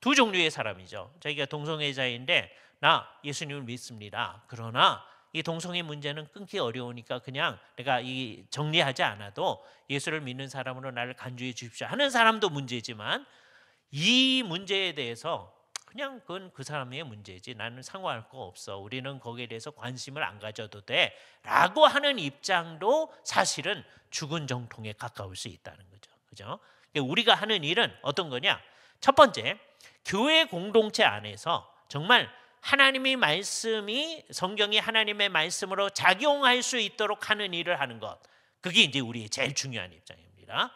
두 종류의 사람이죠. 자기가 동성애자인데 나 예수님을 믿습니다. 그러나 이 동성애 문제는 끊기 어려우니까 그냥 내가 이 정리하지 않아도 예수를 믿는 사람으로 나를 간주해 주십시오 하는 사람도 문제지만 이 문제에 대해서 그냥 그건 그 사람의 문제지 나는 상관할 거 없어. 우리는 거기에 대해서 관심을 안 가져도 돼 라고 하는 입장도 사실은 죽은 정통에 가까울 수 있다는 거죠. 그죠? 우리가 하는 일은 어떤 거냐? 첫 번째, 교회 공동체 안에서 정말 하나님의 말씀이 성경이 하나님의 말씀으로 작용할 수 있도록 하는 일을 하는 것. 그게 이제 우리의 제일 중요한 입장입니다.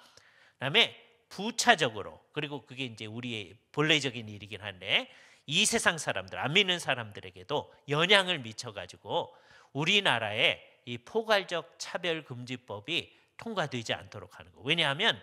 그다음에 부차적으로 그리고 그게 이제 우리의 본래적인 일이긴 한데 이 세상 사람들 안 믿는 사람들에게도 영향을 미쳐가지고 우리나라의 이 포괄적 차별금지법이 통과되지 않도록 하는 거. 왜냐하면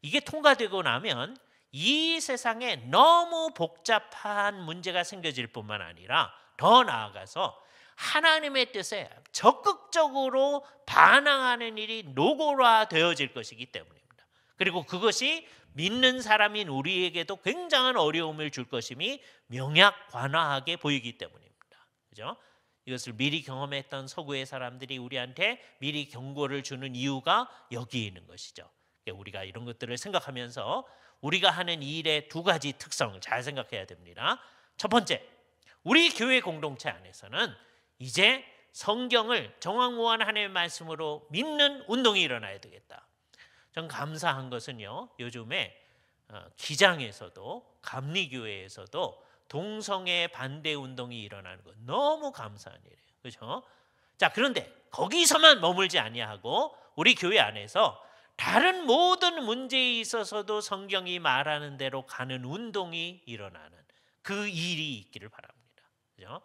이게 통과되고 나면 이 세상에 너무 복잡한 문제가 생겨질 뿐만 아니라 더 나아가서 하나님의 뜻에 적극적으로 반항하는 일이 노골화되어질 것이기 때문입니다. 그리고 그것이 믿는 사람인 우리에게도 굉장한 어려움을 줄 것임이 명약관화하게 보이기 때문입니다. 그죠? 이것을 미리 경험했던 서구의 사람들이 우리한테 미리 경고를 주는 이유가 여기 있는 것이죠. 우리가 이런 것들을 생각하면서 우리가 하는 일의 두 가지 특성을 잘 생각해야 됩니다. 첫 번째, 우리 교회 공동체 안에서는 이제 성경을 정황무한 하나님의 말씀으로 믿는 운동이 일어나야 되겠다. 전 감사한 것은요. 요즘에 기장에서도 감리교회에서도 동성애 반대 운동이 일어나는 거 너무 감사한 일이에요. 그렇죠? 자, 그런데 거기서만 머물지 아니하고 우리 교회 안에서 다른 모든 문제에 있어서도 성경이 말하는 대로 가는 운동이 일어나는 그 일이 있기를 바랍니다. 그죠?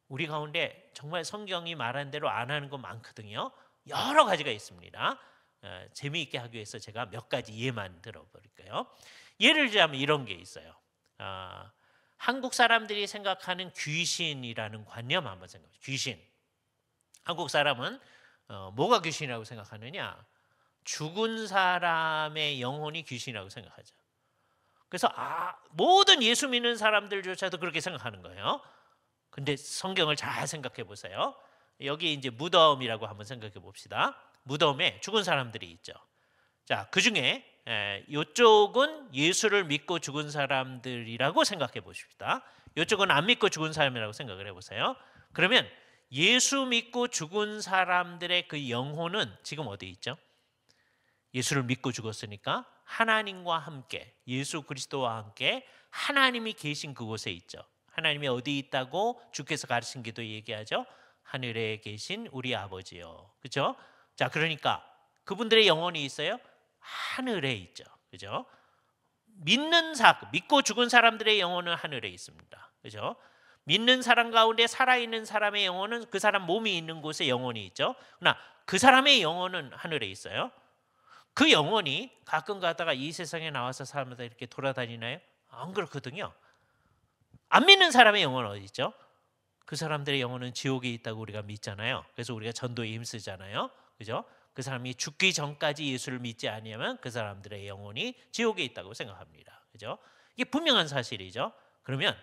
우리 가운데 정말 성경이 말하는 대로 안 하는 거 많거든요. 여러 가지가 있습니다. 재미있게 하기 위해서 제가 몇 가지 예만 들어버릴까요? 예를 들자면 이런 게 있어요. 한국 사람들이 생각하는 귀신이라는 관념 한번 생각해 보세요. 귀신. 한국 사람은 뭐가 귀신이라고 생각하느냐? 죽은 사람의 영혼이 귀신이라고 생각하죠. 그래서 모든 예수 믿는 사람들조차도 그렇게 생각하는 거예요. 근데 성경을 잘 생각해 보세요. 여기 이제 무덤이라고 한번 생각해 봅시다. 무덤에 죽은 사람들이 있죠. 자, 그 중에 이쪽은 예수를 믿고 죽은 사람들이라고 생각해 보십시다. 이쪽은 안 믿고 죽은 사람이라고 생각을 해보세요. 그러면 예수 믿고 죽은 사람들의 그 영혼은 지금 어디 있죠? 예수를 믿고 죽었으니까 하나님과 함께 예수 그리스도와 함께 하나님이 계신 그곳에 있죠. 하나님이 어디 있다고 주께서 가르친 기도 얘기하죠. 하늘에 계신 우리 아버지요. 그렇죠? 자, 그러니까 그분들의 영혼이 있어요? 하늘에 있죠. 그죠? 믿고 죽은 사람들의 영혼은 하늘에 있습니다. 그죠? 믿는 사람 가운데 살아있는 사람의 영혼은 그 사람 몸이 있는 곳에 영혼이 있죠. 그러나 그 사람의 영혼은 하늘에 있어요. 그 영혼이 가끔 가다가 이 세상에 나와서 사람마다 이렇게 돌아다니나요? 안 그렇거든요. 안 믿는 사람의 영혼은 어디 있죠? 그 사람들의 영혼은 지옥에 있다고 우리가 믿잖아요. 그래서 우리가 전도에 힘쓰잖아요. 그죠? 그 사람이 죽기 전까지 예수를 믿지 아니하면 그 사람들의 영혼이 지옥에 있다고 생각합니다. 그죠? 이게 분명한 사실이죠. 그러면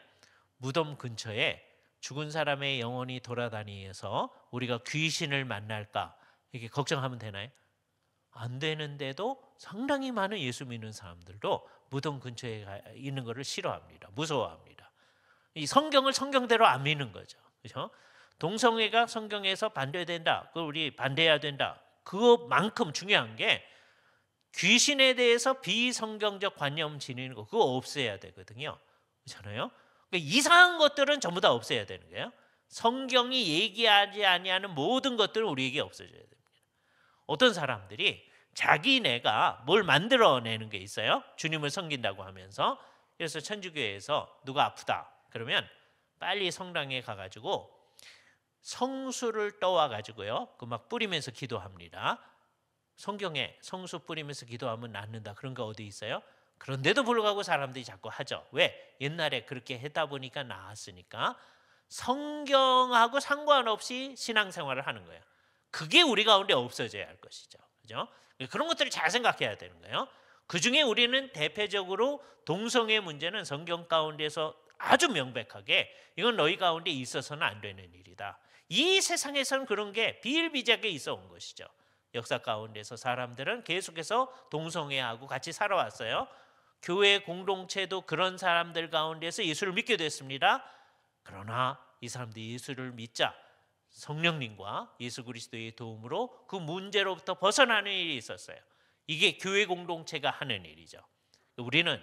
무덤 근처에 죽은 사람의 영혼이 돌아다니면서 우리가 귀신을 만날까 이렇게 걱정하면 되나요? 안 되는데도 상당히 많은 예수 믿는 사람들도 무덤 근처에 있는 것을 싫어합니다. 무서워합니다. 이 성경을 성경대로 안 믿는 거죠. 그렇죠? 동성애가 성경에서 반대된다. 그걸 우리 반대해야 된다. 그것만큼 중요한 게 귀신에 대해서 비성경적 관념 지니는 거 그거 없애야 되거든요. 그렇잖아요. 그러니까 이상한 것들은 전부 다 없애야 되는 거예요. 성경이 얘기하지 아니하는 모든 것들은 우리에게 없어져야 됩니다. 어떤 사람들이 자기네가 뭘 만들어내는 게 있어요. 주님을 섬긴다고 하면서. 그래서 천주교에서 누가 아프다 그러면 빨리 성당에 가가지고 성수를 떠와가지고요. 그 막 뿌리면서 기도합니다. 성경에 성수 뿌리면서 기도하면 낫는다 그런 거 어디 있어요? 그런데도 불구하고 사람들이 자꾸 하죠. 왜? 옛날에 그렇게 했다 보니까 나았으니까. 성경하고 상관없이 신앙생활을 하는 거예요. 그게 우리 가운데 없어져야 할 것이죠. 그죠? 그런 것들을 잘 생각해야 되는 거예요. 그중에 우리는 대표적으로 동성애 문제는 성경 가운데서 아주 명백하게 이건 너희 가운데 있어서는 안 되는 일이다. 이 세상에서는 그런 게 비일비재하게 있어 온 것이죠. 역사 가운데서 사람들은 계속해서 동성애하고 같이 살아왔어요. 교회 공동체도 그런 사람들 가운데서 예수를 믿게 됐습니다. 그러나 이 사람들이 예수를 믿자 성령님과 예수 그리스도의 도움으로 그 문제로부터 벗어나는 일이 있었어요. 이게 교회 공동체가 하는 일이죠. 우리는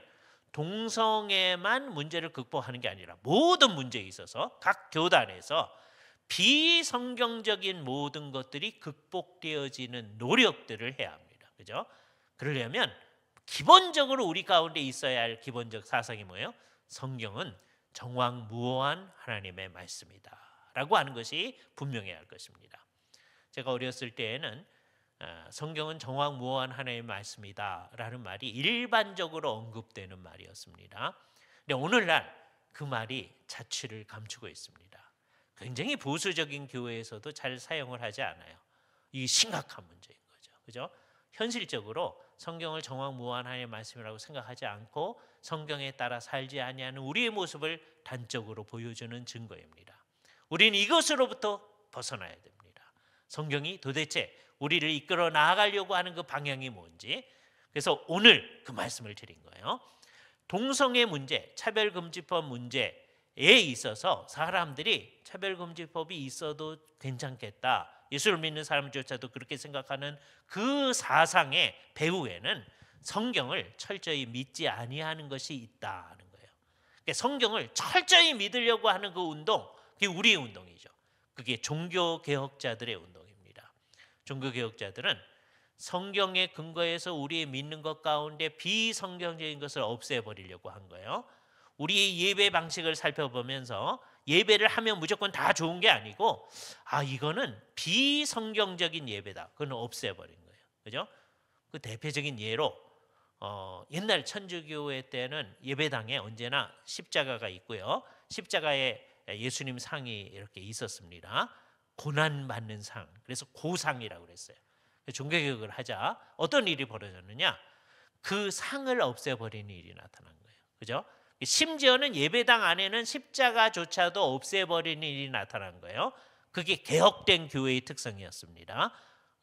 동성애만 문제를 극복하는 게 아니라 모든 문제에 있어서 각 교단에서 비성경적인 모든 것들이 극복되어지는 노력들을 해야 합니다. 그죠? 그러려면 기본적으로 우리 가운데 있어야 할 기본적 사상이 뭐예요? 성경은 정확무오한 하나님의 말씀이다 라고 하는 것이 분명해야 할 것입니다. 제가 어렸을 때에는 성경은 정확무오한 하나님의 말씀이다 라는 말이 일반적으로 언급되는 말이었습니다. 근데 오늘날 그 말이 자취를 감추고 있습니다. 굉장히 보수적인 교회에서도 잘 사용을 하지 않아요. 이 심각한 문제인 거죠. 그죠? 현실적으로 성경을 정확무오한 하나님의 말씀이라고 생각하지 않고 성경에 따라 살지 아니하는 우리의 모습을 단적으로 보여주는 증거입니다. 우리는 이것으로부터 벗어나야 됩니다. 성경이 도대체 우리를 이끌어 나아가려고 하는 그 방향이 뭔지. 그래서 오늘 그 말씀을 드린 거예요. 동성애 문제, 차별금지법 문제에 있어서 사람들이 차별금지법이 있어도 괜찮겠다. 예수를 믿는 사람조차도 그렇게 생각하는 그 사상의 배후에는 성경을 철저히 믿지 아니하는 것이 있다는 거예요. 그러니까 성경을 철저히 믿으려고 하는 그 운동, 그게 우리의 운동이죠. 그게 종교개혁자들의 운동입니다. 종교개혁자들은 성경에 근거해서 우리의 믿는 것 가운데 비성경적인 것을 없애버리려고 한 거예요. 우리의 예배 방식을 살펴보면서 예배를 하면 무조건 다 좋은 게 아니고 이거는 비성경적인 예배다. 그건 없애버린 거예요. 그죠? 그 대표적인 예로 옛날 천주교회 때는 예배당에 언제나 십자가가 있고요. 십자가에 예수님 상이 이렇게 있었습니다. 고난 받는 상. 그래서 고상이라고 그랬어요. 종교개혁을 하자 어떤 일이 벌어졌느냐? 그 상을 없애버리는 일이 나타난 거예요. 그죠? 심지어는 예배당 안에는 십자가조차도 없애버리는 일이 나타난 거예요. 그게 개혁된 교회의 특성이었습니다.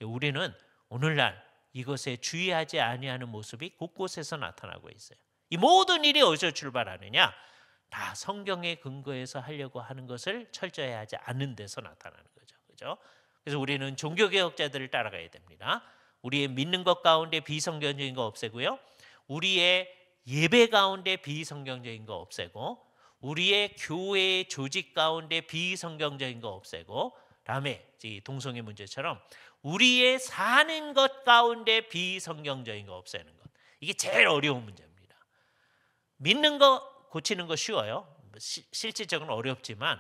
우리는 오늘날 이것에 주의하지 아니하는 모습이 곳곳에서 나타나고 있어요. 이 모든 일이 어디서 출발하느냐? 다 성경에 근거해서 하려고 하는 것을 철저히 하지 않는 데서 나타나는 거죠. 그죠? 그래서 우리는 종교개혁자들을 따라가야 됩니다. 우리의 믿는 것 가운데 비성경적인 거 없애고요. 우리의 예배 가운데 비성경적인 거 없애고 우리의 교회 조직 가운데 비성경적인 거 없애고 다음에 동성애 문제처럼 우리의 사는 것 가운데 비성경적인 거 없애는 것. 이게 제일 어려운 문제입니다. 믿는 거 고치는 거 쉬워요. 실질적으로 어렵지만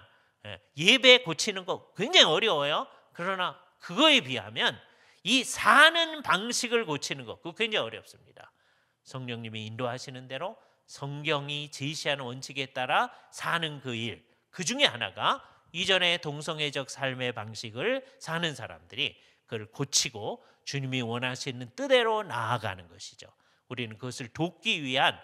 예배 고치는 거 굉장히 어려워요. 그러나 그거에 비하면 이 사는 방식을 고치는 거 그거 굉장히 어렵습니다. 성령님이 인도하시는 대로 성경이 제시하는 원칙에 따라 사는 그 일, 그 중에 하나가 이전의 동성애적 삶의 방식을 사는 사람들이 그걸 고치고 주님이 원하시는 뜻대로 나아가는 것이죠. 우리는 그것을 돕기 위한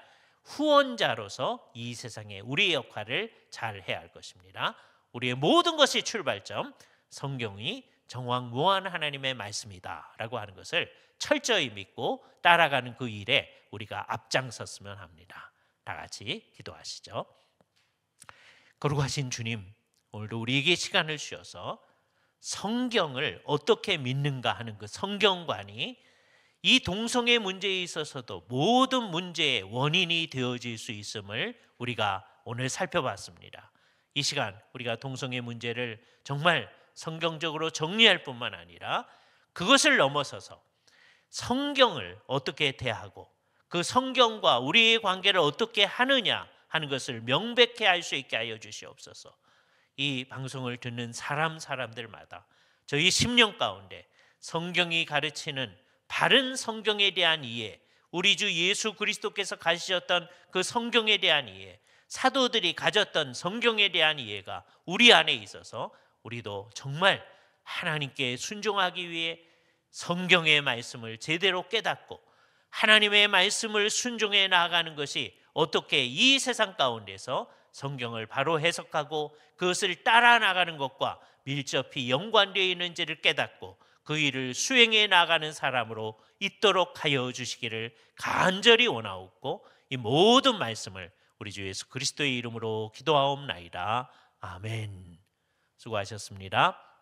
후원자로서 이 세상에 우리의 역할을 잘 해야 할 것입니다. 우리의 모든 것이 출발점, 성경이 정확무한 하나님의 말씀이다라고 하는 것을 철저히 믿고 따라가는 그 일에 우리가 앞장섰으면 합니다. 다 같이 기도하시죠. 거룩하신 주님, 오늘도 우리에게 시간을 주셔서 성경을 어떻게 믿는가 하는 그 성경관이 이 동성애 문제에 있어서도 모든 문제의 원인이 되어질 수 있음을 우리가 오늘 살펴봤습니다. 이 시간 우리가 동성애 문제를 정말 성경적으로 정리할 뿐만 아니라 그것을 넘어서서 성경을 어떻게 대하고 그 성경과 우리의 관계를 어떻게 하느냐 하는 것을 명백히 알 수 있게 하여 주시옵소서. 이 방송을 듣는 사람들마다 저희 심령 가운데 성경이 가르치는 바른 성경에 대한 이해, 우리 주 예수 그리스도께서 가지셨던 그 성경에 대한 이해, 사도들이 가졌던 성경에 대한 이해가 우리 안에 있어서 우리도 정말 하나님께 순종하기 위해 성경의 말씀을 제대로 깨닫고 하나님의 말씀을 순종해 나아가는 것이 어떻게 이 세상 가운데서 성경을 바로 해석하고 그것을 따라 나가는 것과 밀접히 연관되어 있는지를 깨닫고 그 일을 수행해 나가는 사람으로 있도록 하여 주시기를 간절히 원하옵고 이 모든 말씀을 우리 주 예수 그리스도의 이름으로 기도하옵나이다. 아멘. 수고하셨습니다.